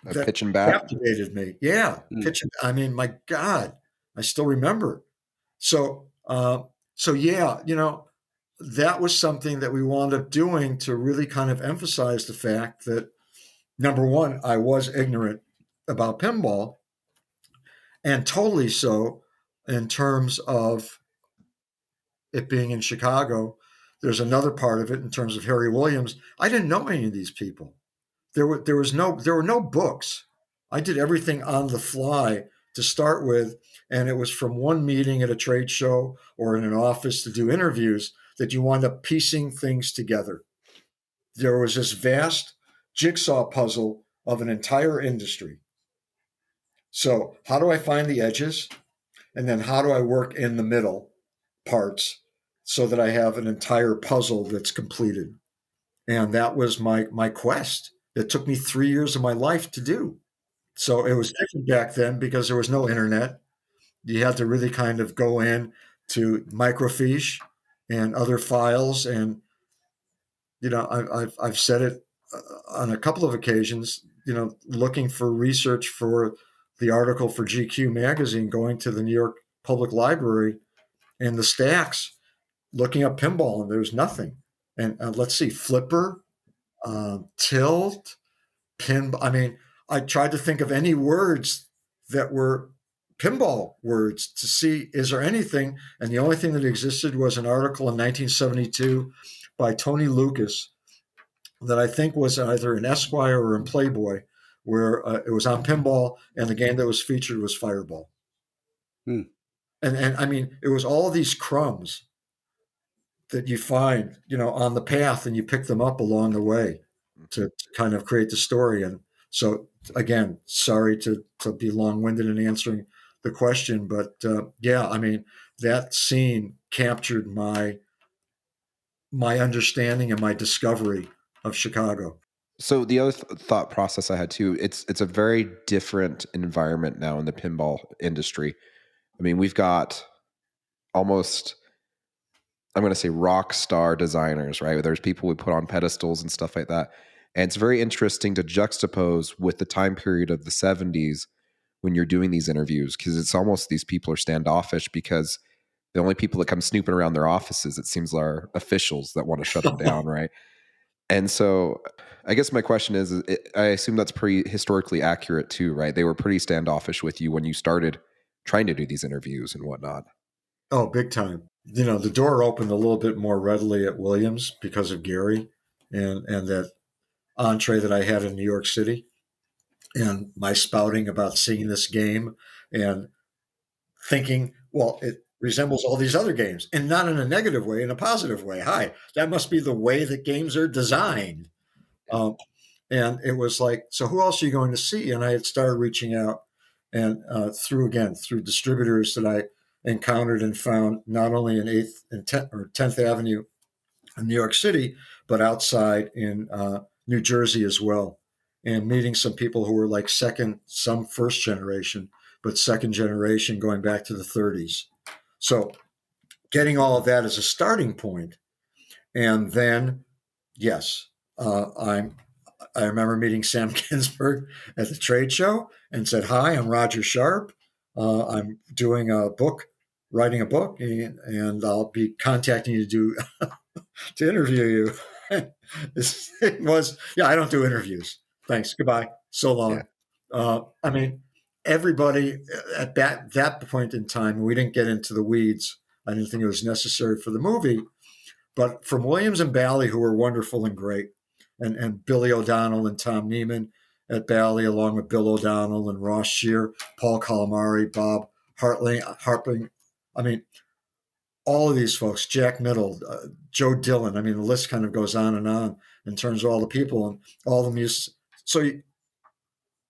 S3: That
S1: pitch and bat
S3: captivated me. Yeah, pitch. I mean, my God, I still remember. So yeah, that was something that we wound up doing to really kind of emphasize the fact that number one, I was ignorant about pinball, and totally so in terms of it being in Chicago. There's another part of it in terms of Harry Williams. I didn't know any of these people. There were no books. I did everything on the fly to start with, and it was from one meeting at a trade show or in an office to do interviews that you wind up piecing things together. There was this vast jigsaw puzzle of an entire industry. So how do I find the edges? And then how do I work in the middle parts so that I have an entire puzzle that's completed? And that was my quest. It took me 3 years of my life to do. So it was different back then because there was no internet. You had to really kind of go in to microfiche and other files. And, I've said it on a couple of occasions, looking for research for the article for GQ magazine, going to the New York Public Library and the stacks, looking up pinball, and there's nothing. And let's see, flipper, tilt, pin. I mean, I tried to think of any words that were pinball words to see, is there anything? And the only thing that existed was an article in 1972 by Tony Lucas that I think was either in Esquire or in Playboy, where it was on pinball, and the game that was featured was Fireball.
S2: Hmm.
S3: And I mean, it was all these crumbs that you find, on the path, and you pick them up along the way to kind of create the story. And so, again, sorry to be long-winded in answering the question, but yeah, I mean, that scene captured my understanding and my discovery of Chicago.
S1: So the other thought process I had too, it's a very different environment now in the pinball industry. I mean, we've got almost, I'm going to say, rock star designers, right? There's people we put on pedestals and stuff like that. And it's very interesting to juxtapose with the time period of the 70s when you're doing these interviews, because it's almost these people are standoffish because the only people that come snooping around their offices, it seems, are officials that want to shut them down, right? And so I guess my question is I assume that's pretty historically accurate too, right? They were pretty standoffish with you when you started trying to do these interviews and whatnot.
S3: Oh, big time. The door opened a little bit more readily at Williams because of Gary and that entree that I had in New York City, and my spouting about seeing this game and thinking, well, it resembles all these other games, and not in a negative way, in a positive way. Hi, that must be the way that games are designed. And it was like, so who else are you going to see? And I had started reaching out, and through distributors that I encountered and found not only in 8th and 10th Avenue in New York City, but outside in New Jersey as well. And meeting some people who were like some first generation, but second generation going back to the 30s. So getting all of that as a starting point. And then, yes, I remember meeting Sam Ginsberg at the trade show and said, "Hi, I'm Roger Sharpe. I'm doing writing a book, and I'll be contacting you to interview you." It was, yeah, I don't do interviews. Thanks. Goodbye. So long.
S1: Yeah.
S3: I mean, everybody at that point in time, we didn't get into the weeds. I didn't think it was necessary for the movie, but from Williams and Bally, who were wonderful and great, and Billy O'Donnell and Tom Neiman at Bally, along with Bill O'Donnell and Ross Shear, Paul Calamari, Bob Harpling. I mean, all of these folks, Jack Middle, Joe Dillon. I mean, the list kind of goes on in terms of all the people and all the music. So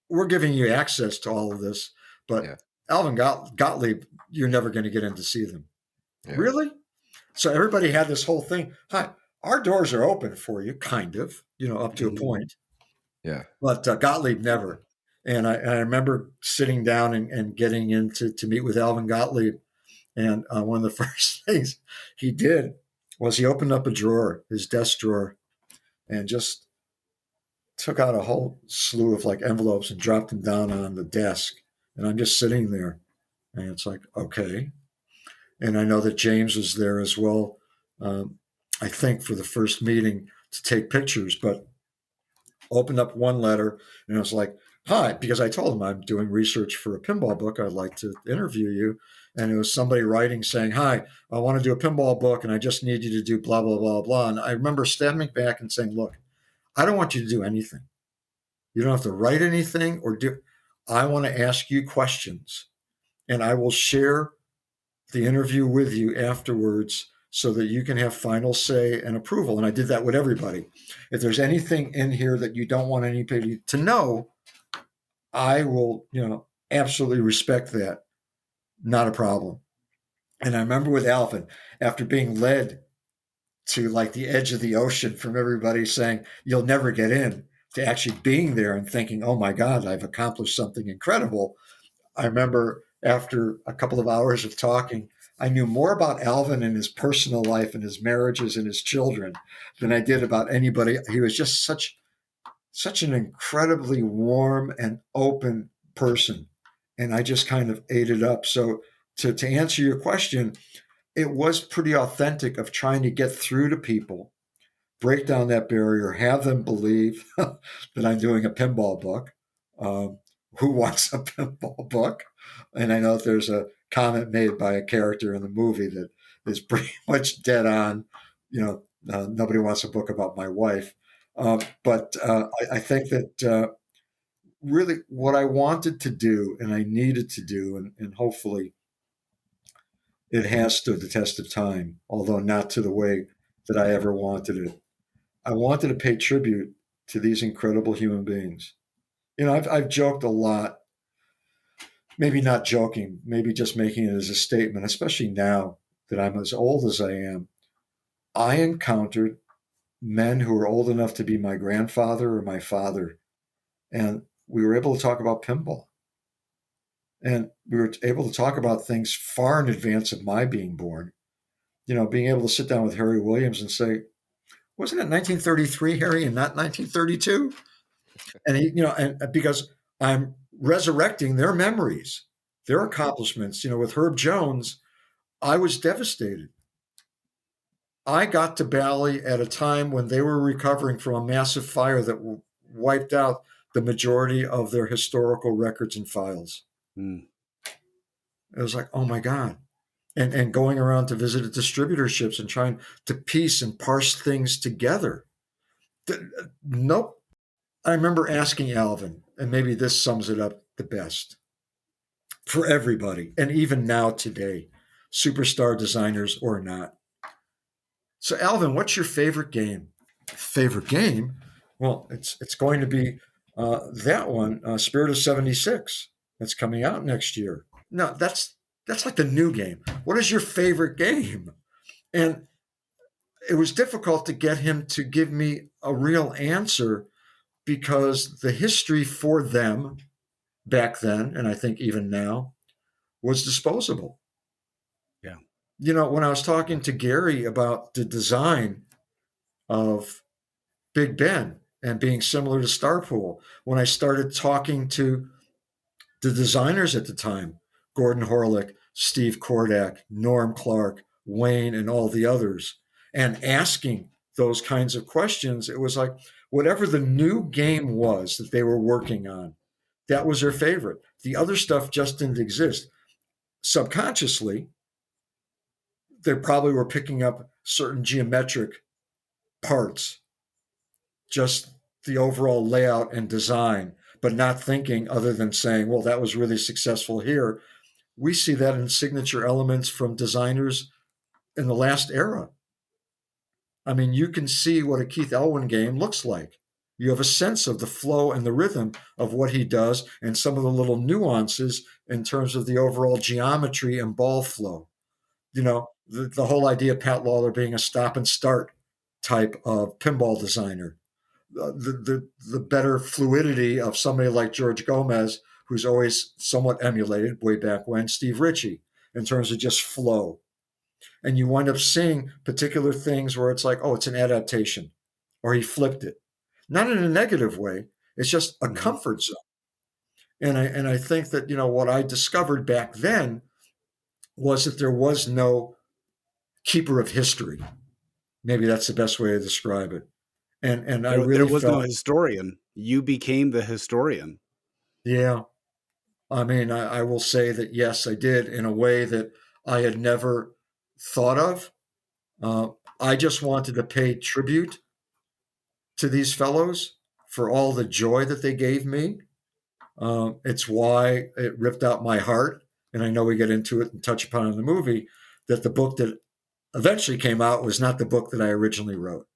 S3: we're giving you access to all of this, but Alvin Gottlieb, you're never going to get in to see them. Yeah. Really? So everybody had this whole thing. Hi, our doors are open for you, kind of, up to a point.
S1: Yeah.
S3: But Gottlieb never. And I remember sitting down and getting in to meet with Alvin Gottlieb. And one of the first things he did was he opened up a drawer, his desk drawer, and just took out a whole slew of like envelopes and dropped them down on the desk. And I'm just sitting there. And it's like, okay. And I know that James was there as well, I think, for the first meeting to take pictures, but opened up one letter and it was like, "Hi," because I told him I'm doing research for a pinball book. I'd like to interview you. And it was somebody writing saying, "Hi, I want to do a pinball book and I just need you to do blah, blah, blah, blah." And I remember stepping back and saying, "Look, I don't want you to do anything. You don't have to write anything I want to ask you questions, and I will share the interview with you afterwards so that you can have final say and approval." And I did that with everybody. If there's anything in here that you don't want anybody to know, I will, absolutely respect that. Not a problem. And I remember with Alvin, after being led to like the edge of the ocean from everybody saying, "You'll never get in," to actually being there and thinking, "Oh my God, I've accomplished something incredible." I remember after a couple of hours of talking, I knew more about Alvin and his personal life and his marriages and his children than I did about anybody. He was just such an incredibly warm and open person. And I just kind of ate it up. So to answer your question, it was pretty authentic of trying to get through to people, break down that barrier, have them believe that I'm doing a pinball book. Who wants a pinball book? And I know there's a comment made by a character in the movie that is pretty much dead on. Nobody wants a book about my wife. I think that really what I wanted to do and I needed to do, and hopefully it has stood the test of time, although not to the way that I ever wanted it. I wanted to pay tribute to these incredible human beings. I've joked a lot, maybe not joking, maybe just making it as a statement, especially now that I'm as old as I am. I encountered men who were old enough to be my grandfather or my father, and we were able to talk about pinball. And we were able to talk about things far in advance of my being born. Being able to sit down with Harry Williams and say, wasn't it 1933, Harry, and not 1932? And and because I'm resurrecting their memories, their accomplishments. With Herb Jones, I was devastated. I got to Bally at a time when they were recovering from a massive fire that wiped out the majority of their historical records and files.
S2: Mm.
S3: It was like, oh my God. And going around to visit distributorships and trying to piece and parse things together. Nope. I remember asking Alvin, and maybe this sums it up the best for everybody, and even now today, superstar designers or not. So, Alvin, what's your favorite game? Favorite game? Well, it's going to be that one, Spirit of 76. That's coming out next year. No, that's like the new game. What is your favorite game? And it was difficult to get him to give me a real answer because the history for them back then, and I think even now, was disposable.
S2: Yeah.
S3: When I was talking to Gary about the design of Big Ben and being similar to Starpool, when I started talking to the designers at the time, Gordon Horlick, Steve Kordak, Norm Clark, Wayne, and all the others, and asking those kinds of questions, it was like whatever the new game was that they were working on, that was their favorite. The other stuff just didn't exist. Subconsciously, they probably were picking up certain geometric parts, just the overall layout and design, but not thinking other than saying, well, that was really successful here. We see that in signature elements from designers in the last era. I mean, you can see what a Keith Elwin game looks like. You have a sense of the flow and the rhythm of what he does and some of the little nuances in terms of the overall geometry and ball flow. The whole idea of Pat Lawler being a stop and start type of pinball designer. The better fluidity of somebody like George Gomez, who's always somewhat emulated way back when, Steve Ritchie, in terms of just flow. And you wind up seeing particular things where it's like, oh, it's an adaptation, or he flipped it. Not in a negative way. It's just a comfort zone. And I think that, what I discovered back then was that there was no keeper of history. Maybe that's the best way to describe it. And I really
S2: there was no historian. You became the historian.
S3: Yeah. I mean, I will say that, yes, I did in a way that I had never thought of. I just wanted to pay tribute to these fellows for all the joy that they gave me. It's why it ripped out my heart. And I know we get into it and touch upon it in the movie, that the book that eventually came out was not the book that I originally wrote.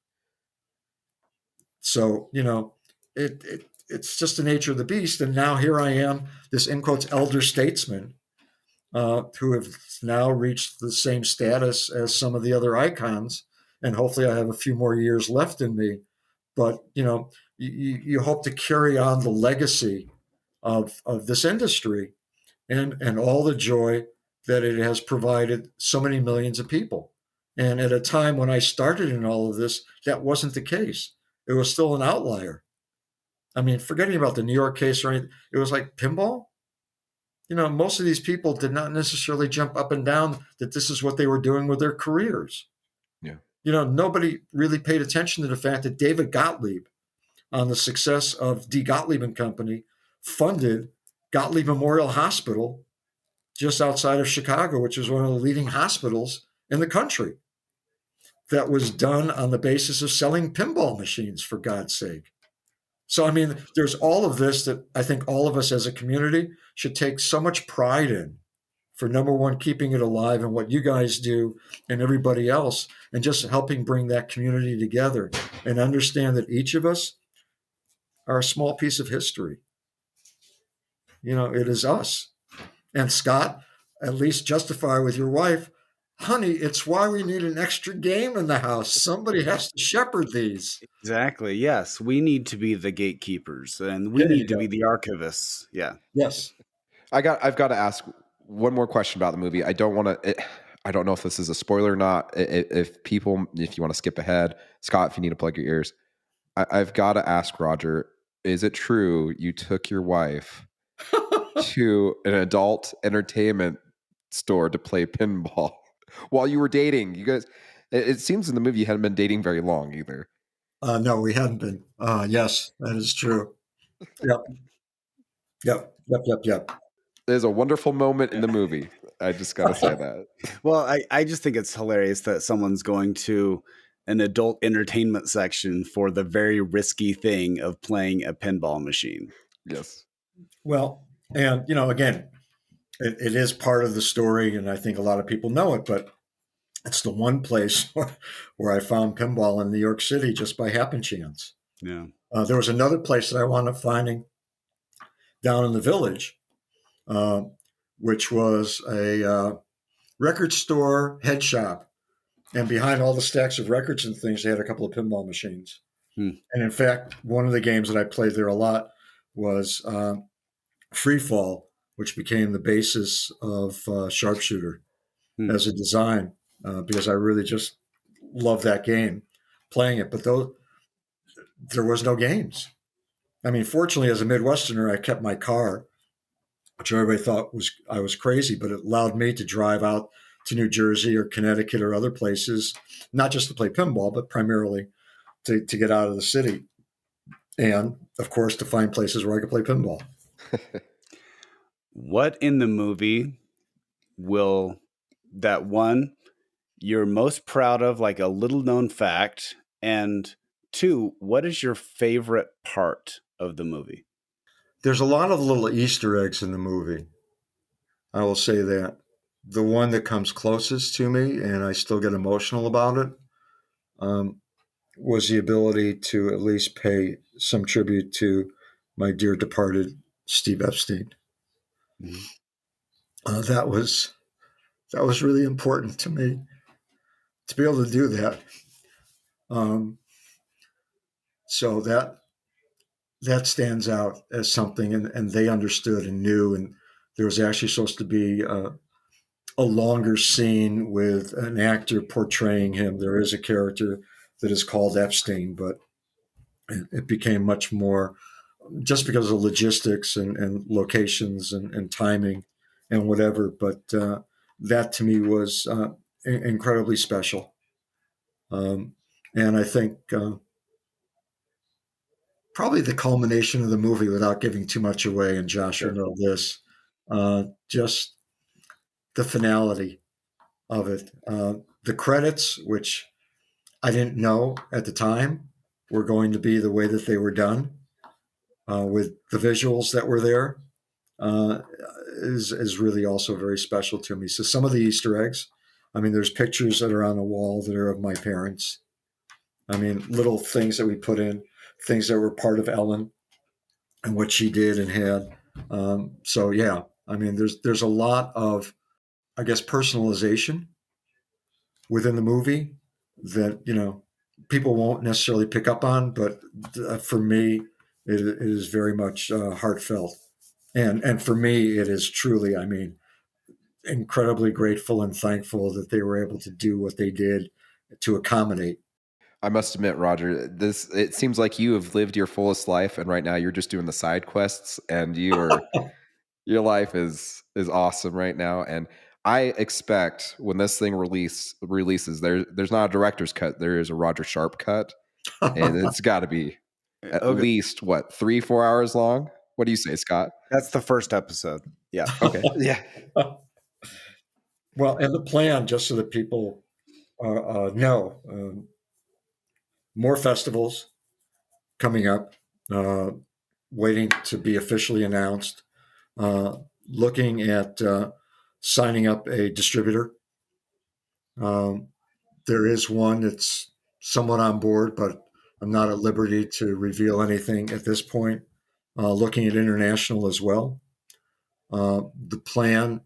S3: So, it's just the nature of the beast. And now here I am, this in quotes elder statesman, who have now reached the same status as some of the other icons. And hopefully I have a few more years left in me. But, you hope to carry on the legacy of this industry and all the joy that it has provided so many millions of people. And at a time when I started in all of this, that wasn't the case. It was still an outlier. I mean, forgetting about the New York case or anything, it was like pinball. Most of these people did not necessarily jump up and down that this is what they were doing with their careers.
S1: Yeah.
S3: Nobody really paid attention to the fact that David Gottlieb, on the success of D. Gottlieb and Company, funded Gottlieb Memorial Hospital just outside of Chicago, which was one of the leading hospitals in the country, that was done on the basis of selling pinball machines, for God's sake. So, I mean, there's all of this that I think all of us as a community should take so much pride in, for number one, keeping it alive, and what you guys do and everybody else, and just helping bring that community together and understand that each of us are a small piece of history. It is us. And Scott, at least justify with your wife, honey, it's why we need an extra game in the house. Somebody has to shepherd these.
S2: Exactly. Yes. We need to be the gatekeepers, and we
S3: There you
S2: need to
S3: go.
S2: be the archivists. Yeah.
S3: Yes.
S1: I've got to ask one more question about the movie. I don't want to. I don't know if this is a spoiler or not. If you want to skip ahead, Scott, if you need to plug your ears, I've got to ask Roger: is it true you took your wife to an adult entertainment store to play pinball while you were dating? You guys, it seems in the movie you hadn't been dating very long either.
S3: No, we hadn't been. Yes, that is true. Yep. Yep. Yep. Yep. Yep.
S1: There's a wonderful moment in the movie. I just got to say that.
S2: Well, I just think it's hilarious that someone's going to an adult entertainment section for the very risky thing of playing a pinball machine.
S1: Yes.
S3: Well, and, again, it is part of the story, and I think a lot of people know it, but it's the one place where I found pinball in New York City just by happen chance.
S2: Yeah.
S3: There was another place that I wound up finding down in the Village, which was a record store head shop. And behind all the stacks of records and things, they had a couple of pinball machines. And in fact, one of the games that I played there a lot was Free Fall, which became the basis of Sharpshooter as a design, because I really just love that game, playing it. But there was no games. I mean, fortunately, as a Midwesterner, I kept my car, which everybody thought I was crazy, but it allowed me to drive out to New Jersey or Connecticut or other places, not just to play pinball, but primarily to get out of the city. And, of course, to find places where I could play pinball.
S2: What in the movie that one you're most proud of, like a little known fact? And two, what is your favorite part of the movie?
S3: There's a lot of little Easter eggs in the movie. I will say that. The one that comes closest to me, and I still get emotional about it, was the ability to at least pay some tribute to my dear departed Steve Epstein. Mm-hmm. That was really important to me to be able to do that. So that stands out as something, and they understood and knew. And there was actually supposed to be a longer scene with an actor portraying him. There is a character that is called Epstein, but it became much more just because of logistics and locations and timing and whatever. But that to me was incredibly special. And I think probably the culmination of the movie, without giving too much away, and Josh will know this, just the finality of it. The credits, which I didn't know at the time were going to be the way that they were done, with the visuals that were there, is really also very special to me. So some of the Easter eggs, I mean, there's pictures that are on the wall that are of my parents. I mean, little things that we put in, things that were part of Ellen and what she did and had. So yeah, I mean, there's a lot of, I guess, personalization within the movie that, people won't necessarily pick up on, but for me, it is very much heartfelt. And for me, it is truly, I mean, incredibly grateful and thankful that they were able to do what they did to accommodate.
S1: I must admit, Roger, it seems like you have lived your fullest life, and right now you're just doing the side quests, and your life is awesome right now. And I expect when this thing releases, there's not a director's cut, there is a Roger Sharpe cut, and it's got to be at least 3-4 hours long. What do you say, Scott?
S2: That's the first episode. Yeah.
S1: Okay. Yeah.
S3: Well, and the plan, just so that people know, more festivals coming up, uh, waiting to be officially announced, uh, looking at signing up a distributor. Um, there is one that's somewhat on board, but I'm not at liberty to reveal anything at this point. Looking at international as well. The plan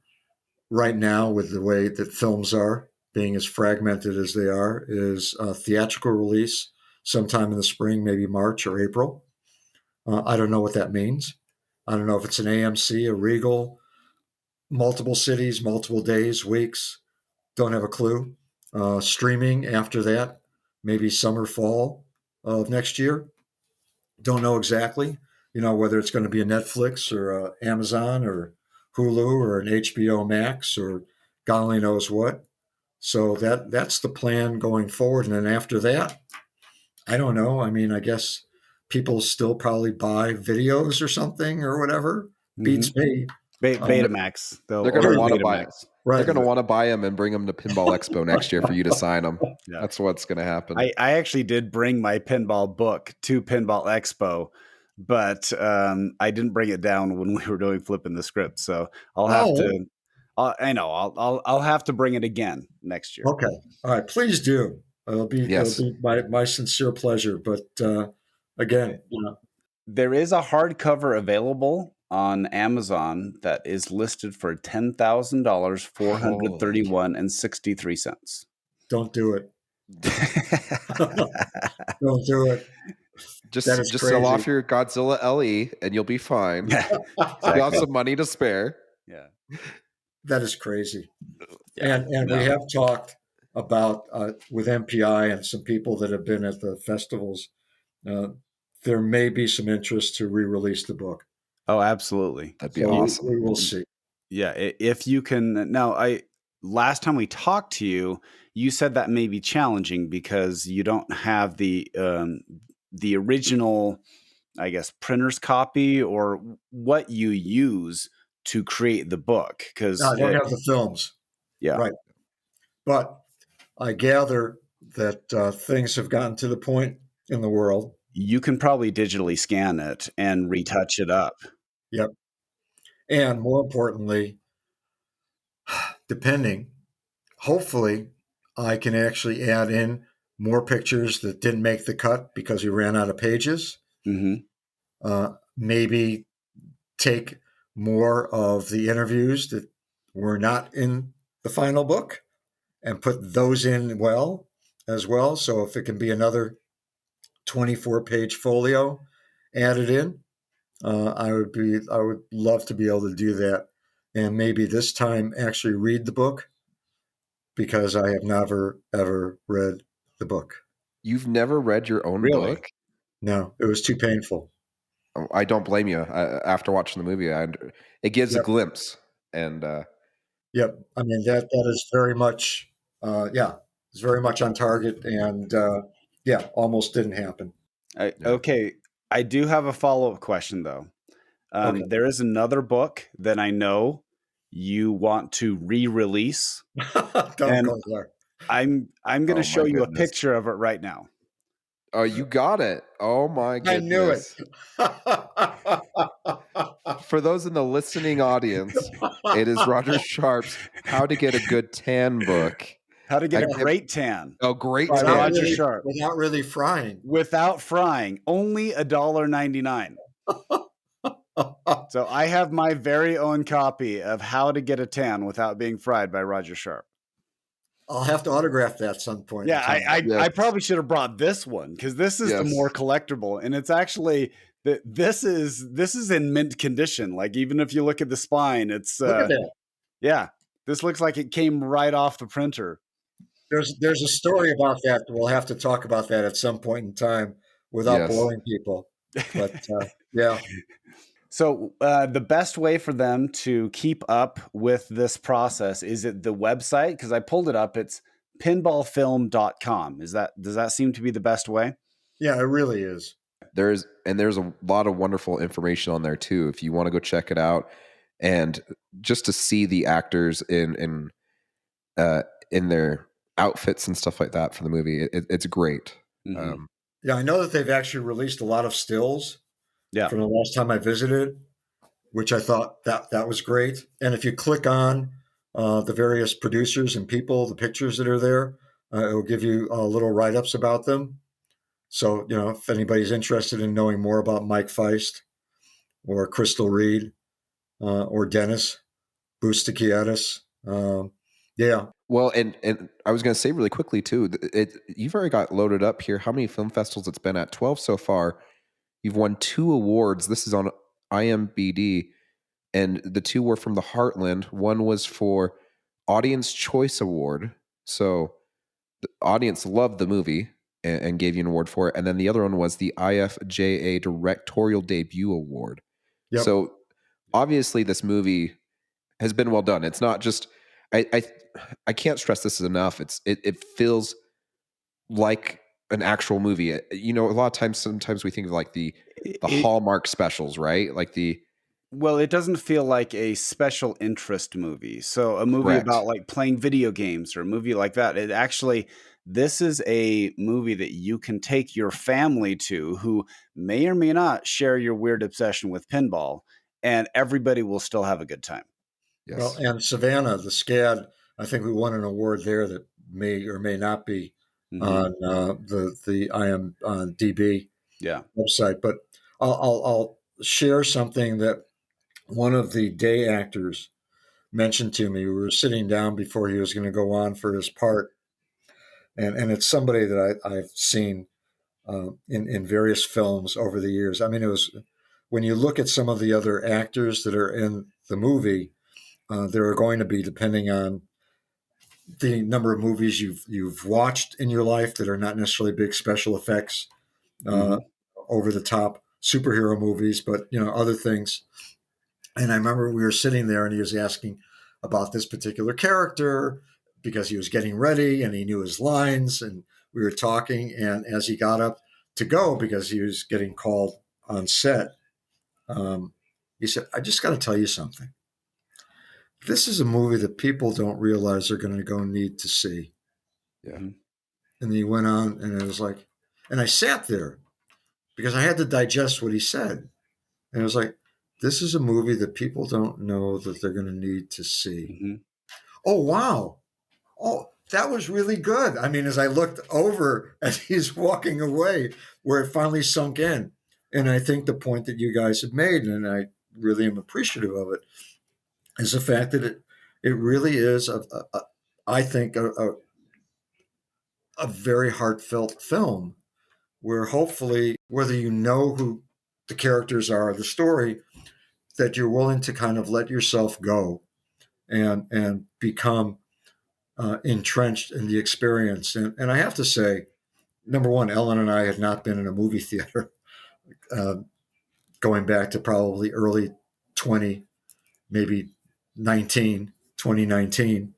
S3: right now, with the way that films are being as fragmented as they are, is a theatrical release sometime in the spring, maybe March or April. I don't know what that means. I don't know if it's an AMC, a Regal, multiple cities, multiple days, weeks. Don't have a clue. Streaming after that, maybe summer, fall of next year. Don't know exactly. Whether it's going to be a Netflix or Amazon or Hulu or an HBO Max or God only knows what. So that's the plan going forward. And then after that, I don't know. I mean, I guess people still probably buy videos or something or whatever. Beats me.
S2: Betamax.
S1: They're going to want to buy.
S2: Betamax.
S3: Right.
S1: They're going to want to buy them and bring them to Pinball Expo next year for you to sign them.
S2: Yeah.
S1: That's what's going to happen.
S2: I actually did bring my pinball book to Pinball Expo, but I didn't bring it down when we were doing flipping the script. So I'll have to. I'll have to bring it again next year.
S3: Okay. All right. Please do. It'll be my sincere pleasure. But again,
S2: there is a hardcover available on Amazon that is listed for $10,000, $431.63.
S3: Don't do it. Don't do it.
S1: Just sell off your Godzilla LE and you'll be fine.
S2: Yeah,
S1: exactly. You'll have some money to spare.
S2: Yeah.
S3: That is crazy. Yeah, and we have talked about with MPI and some people that have been at the festivals, there may be some interest to re-release the book.
S2: Oh, absolutely.
S1: That'd be awesome.
S3: We will see.
S2: Yeah, if you can. Now, last time we talked to you, you said that may be challenging because you don't have the original, I guess, printer's copy or what you use to create the book. Because
S3: I don't have the films.
S2: Yeah.
S3: Right. But I gather that things have gotten to the point in the world.
S2: You can probably digitally scan it and retouch it up.
S3: Yep. And more importantly, hopefully I can actually add in more pictures that didn't make the cut because we ran out of pages.
S2: Mm-hmm.
S3: Maybe take more of the interviews that were not in the final book and put those in as well. So if it can be another 24-page folio added in, I would love to be able to do that, and maybe this time actually read the book, because I have never ever read the book.
S1: You've never read your own book?
S3: No, it was too painful.
S1: I don't blame you. After watching the movie, it gives a glimpse, and
S3: yep. I mean that is very much, it's very much on target, and almost didn't happen.
S2: Okay, I do have a follow-up question though. Okay. There is another book that I know you want to re-release.
S3: Don't go there.
S2: I'm going to show you a picture of it right now.
S1: Oh, you got it. Oh my goodness.
S3: I
S1: knew it. For those in the listening audience, it is Roger Sharpe's How to Get a Good Tan book.
S2: How to get a great tan.
S1: Oh, great
S2: tan.
S3: Roger Sharpe. Without really frying.
S2: Without frying. Only $1.99. So I have my very own copy of How to Get a Tan Without Being Fried by Roger Sharpe.
S3: I'll have to autograph that at some point.
S2: Yeah, I probably should have brought this one, because this is the more collectible, and it's actually this is in mint condition. Like, even if you look at the spine, it's
S3: look at that.
S2: Yeah, this looks like it came right off the printer.
S3: There's a story about that. We'll have to talk about that at some point in time without boring people. But yeah.
S2: So the best way for them to keep up with this process, is it the website? Because I pulled it up. It's pinballfilm.com. Does that seem to be the best way?
S3: Yeah, it really is.
S1: There's a lot of wonderful information on there too, if you want to go check it out, and just to see the actors in in their outfits and stuff like that for the movie. It's great.
S2: Mm-hmm.
S3: Yeah, I know that they've actually released a lot of stills
S2: Yeah.
S3: from the last time I visited, which I thought that was great. And if you click on the various producers and people, the pictures that are there, it will give you little write-ups about them. So, if anybody's interested in knowing more about Mike Feist or Crystal Reed or Dennis Boustakiotis, yeah.
S1: Well, and I was going to say really quickly too, you've already got loaded up here. How many film festivals it's been at? 12 so far. You've won 2 awards. This is on IMBD, and the 2 were from the Heartland. One was for Audience Choice Award. So the audience loved the movie and gave you an award for it. And then the other one was the IFJA Directorial Debut Award.
S3: Yep.
S1: So obviously this movie has been well done. It's not just I can't stress this enough. It feels like an actual movie. A lot of times, sometimes we think of like the Hallmark specials, right? Like
S2: Well, it doesn't feel like a special interest movie. So a movie
S1: correct.
S2: about like playing video games or a movie like that. This is a movie that you can take your family to who may or may not share your weird obsession with pinball, and everybody will still have a good time.
S1: Yes.
S3: Well, and Savannah, the SCAD, I think we won an award there that may or may not be on the IMDb website. But I'll share something that one of the day actors mentioned to me. We were sitting down before he was going to go on for his part, and it's somebody that I've seen in various films over the years. I mean, it was when you look at some of the other actors that are in the movie, there are going to be, depending on the number of movies you've watched in your life that are not necessarily big special effects, over the top superhero movies, but other things. And I remember we were sitting there and he was asking about this particular character because he was getting ready and he knew his lines, and we were talking. And as he got up to go, because he was getting called on set, he said, "I just got to tell you something. This is a movie that people don't realize they're going to go need to see."
S1: Yeah.
S3: And he went on, and it was like, and I sat there because I had to digest what he said. And it was like, this is a movie that people don't know that they're going to need to see. Oh, wow. Oh, that was really good. I mean, as I looked over as he's walking away, where it finally sunk in. And I think the point that you guys have made, and I really am appreciative of it, is the fact that it really is, I think, a very heartfelt film where hopefully, whether you know who the characters are, the story, that you're willing to kind of let yourself go and become entrenched in the experience. And I have to say, number one, Ellen and I had not been in a movie theater uh, going back to probably early 20, maybe 2019,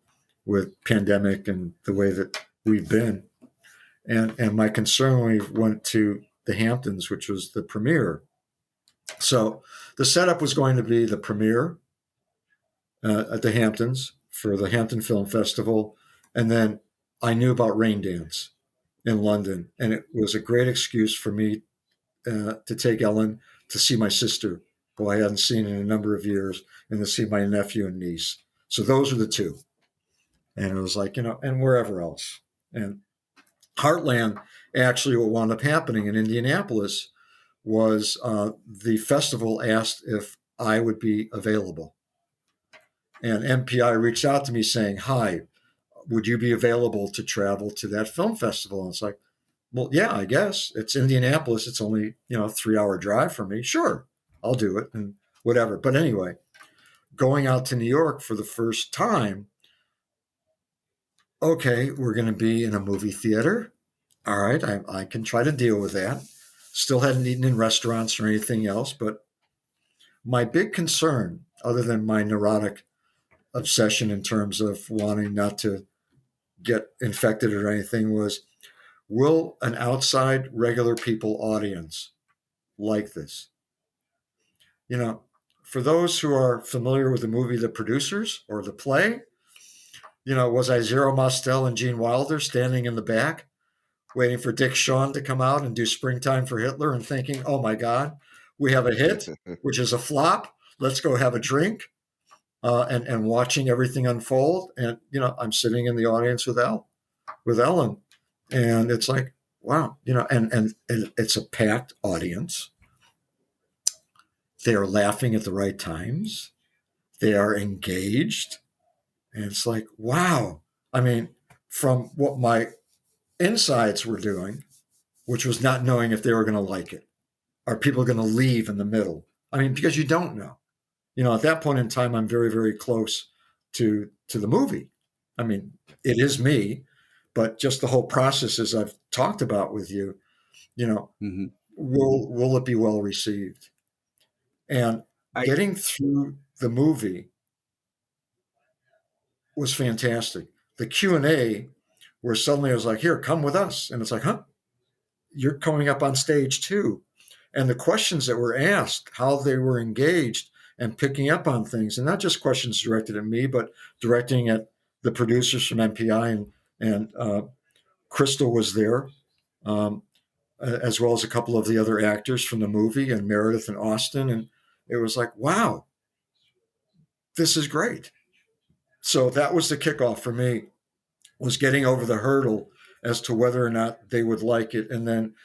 S3: with pandemic and the way that we've been. And my concern when we went to the Hamptons, which was the premiere. So the setup was going to be the premiere at the Hamptons for the Hampton Film Festival. And then I knew about Rain Dance in London. And it was a great excuse for me to take Ellen to see my sister, who I hadn't seen in a number of years, and to see my nephew and niece. So those are the two. And it was like, and wherever else. And Heartland, actually, what wound up happening in Indianapolis was the festival asked if I would be available. And MPI reached out to me saying, "Hi, would you be available to travel to that film festival?" And it's like, well, yeah, I guess. It's Indianapolis. It's only, 3-hour drive for me. Sure, I'll do it and whatever. But anyway, going out to New York for the first time, okay, we're going to be in a movie theater. All right, I can try to deal with that. Still hadn't eaten in restaurants or anything else. But my big concern, other than my neurotic obsession in terms of wanting not to get infected or anything, was, will an outside regular people audience like this? For those who are familiar with the movie The Producers or the play, Was I Zero Mostel and Gene Wilder standing in the back, waiting for Dick Shawn to come out and do Springtime for Hitler and thinking, oh my God, we have a hit, which is a flop. Let's go have a drink, and watching everything unfold. And, I'm sitting in the audience with Ellen. And it's like, wow, and it's a packed audience. They are laughing at the right times. They are engaged. And it's like, wow. I mean, from what my insides were doing, which was not knowing if they were going to like it. Are people going to leave in the middle? I mean, because you don't know. At that point in time, I'm very, very close to the movie. I mean, it is me, but just the whole process, as I've talked about with you,
S2: Mm-hmm.
S3: will it be well received? And getting through the movie was fantastic. The Q&A, where suddenly I was like, here, come with us. And it's like, huh? You're coming up on stage too. And the questions that were asked, how they were engaged and picking up on things, and not just questions directed at me, but directing at the producers from MPI, and Crystal was there, as well as a couple of the other actors from the movie, and Meredith and Austin. And it was like, wow, this is great. So that was the kickoff for me, was getting over the hurdle as to whether or not they would like it. And then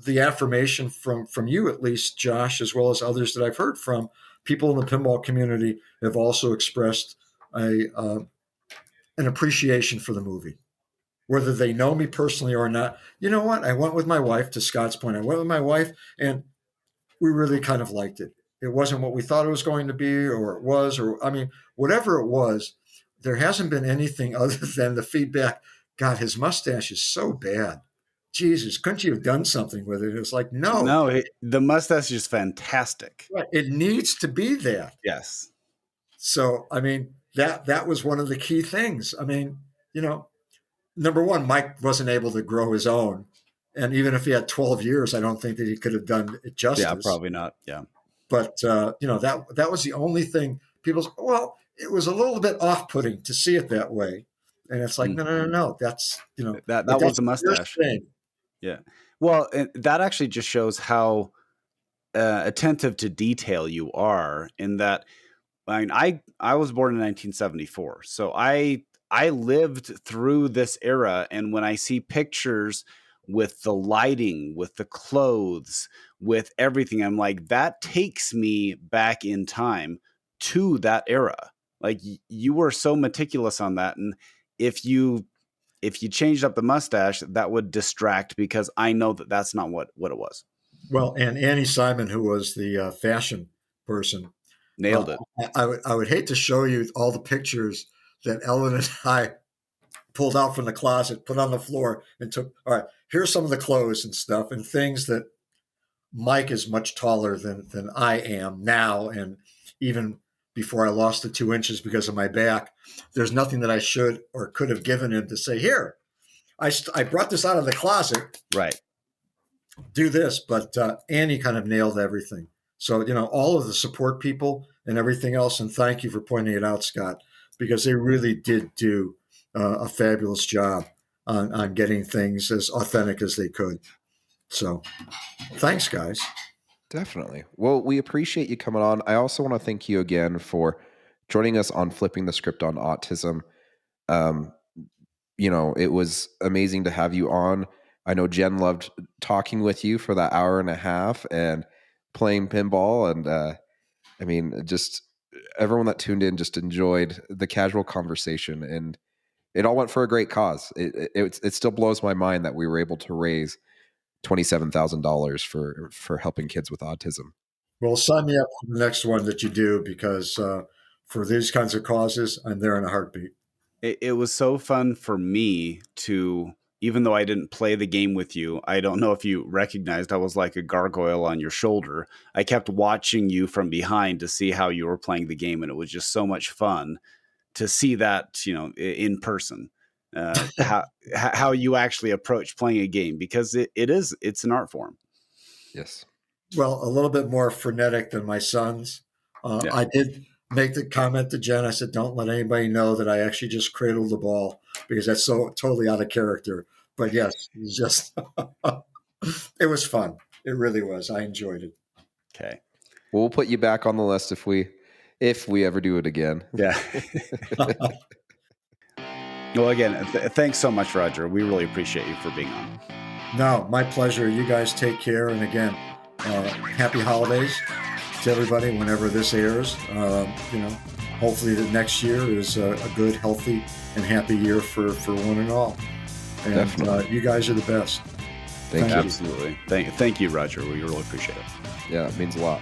S3: the affirmation from you, at least, Josh, as well as others that I've heard from, people in the pinball community have also expressed an appreciation for the movie, whether they know me personally or not. You know what? I went with my wife, to Scott's point. I went with my wife, and we really kind of liked it. It wasn't what we thought it was going to be, or it was, or I mean, whatever it was, there hasn't been anything other than the feedback. God, his mustache is so bad. Jesus, couldn't you have done something with it? It's like, no.
S2: The mustache is fantastic.
S3: Right. It needs to be that.
S2: Yes.
S3: So, I mean, that was one of the key things. I mean, number one, Mike wasn't able to grow his own. And even if he had 12 years, I don't think that he could have done it justice.
S2: Yeah, probably not. Yeah.
S3: But, that was the only thing people, well, it was a little bit off-putting to see it that way. And it's like, no. That's,
S2: that was a mustache. Yeah. Well, that actually just shows how attentive to detail you are, in that, I mean, I was born in 1974. So I lived through this era. And when I see pictures with the lighting, with the clothes, with everything, I'm like, that takes me back in time to that era. Like, you were so meticulous on that. And if you changed up the mustache, that would distract, because I know that that's not what it was.
S3: Well, and Annie Simon, who was the fashion person,
S2: nailed it.
S3: I would hate to show you all the pictures that Ellen and I pulled out from the closet, put on the floor, and took. All right, here's some of the clothes and stuff, and things that Mike is much taller than I am now, and even before I lost the 2 inches because of my back, there's nothing that I should or could have given him to say, here, I brought this out of the closet.
S2: Right.
S3: Do this. But Annie kind of nailed everything. So, all of the support people and everything else, and thank you for pointing it out, Scott, because they really did do a fabulous job on getting things as authentic as they could. So thanks, guys.
S1: Definitely. Well, we appreciate you coming on. I also want to thank you again for joining us on Flipping the Script on Autism. It was amazing to have you on. I know Jen loved talking with you for that hour and a half and playing pinball. And just everyone that tuned in just enjoyed the casual conversation, and it all went for a great cause. It still blows my mind that we were able to raise $27,000 for helping kids with autism.
S3: Well, sign me up for the next one that you do, because for these kinds of causes, I'm there in a heartbeat.
S2: It was so fun for me to, even though I didn't play the game with you, I don't know if you recognized I was like a gargoyle on your shoulder. I kept watching you from behind to see how you were playing the game, and it was just so much fun to see that, in person. How you actually approach playing a game, because it's an art form.
S1: Yes.
S3: Well, a little bit more frenetic than my sons. Yeah. make the comment to Jen. I said, don't let anybody know that I actually just cradled the ball because that's so totally out of character. But yes, it was just, it was fun. It really was. I enjoyed it.
S2: Okay.
S1: Well, we'll put you back on the list if we ever do it again.
S2: Yeah. Well, again, thanks so much, Roger. We really appreciate you for being on.
S3: No, my pleasure. You guys take care. And again, happy holidays to everybody whenever this airs. Hopefully the next year is a good, healthy, and happy year for one and all. And you guys are the best.
S1: Thank you.
S2: Absolutely. Thank you, Roger. We really appreciate it.
S1: Yeah, it means a lot.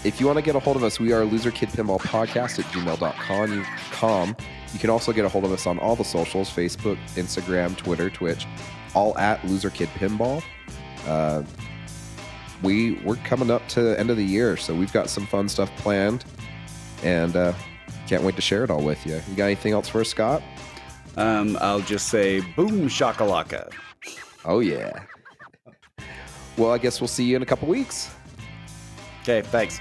S1: If you want to get a hold of us, we are loserkidpinballpodcast@gmail.com. You can also get a hold of us on all the socials, Facebook, Instagram, Twitter, Twitch, all at loserkidpinball. We're coming up to the end of the year, so we've got some fun stuff planned, and can't wait to share it all with you. You got anything else for us, Scott?
S2: I'll just say boom shakalaka.
S1: Oh, yeah. Well, I guess we'll see you in a couple weeks.
S2: Okay, thanks.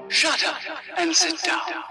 S4: Shut up and sit down.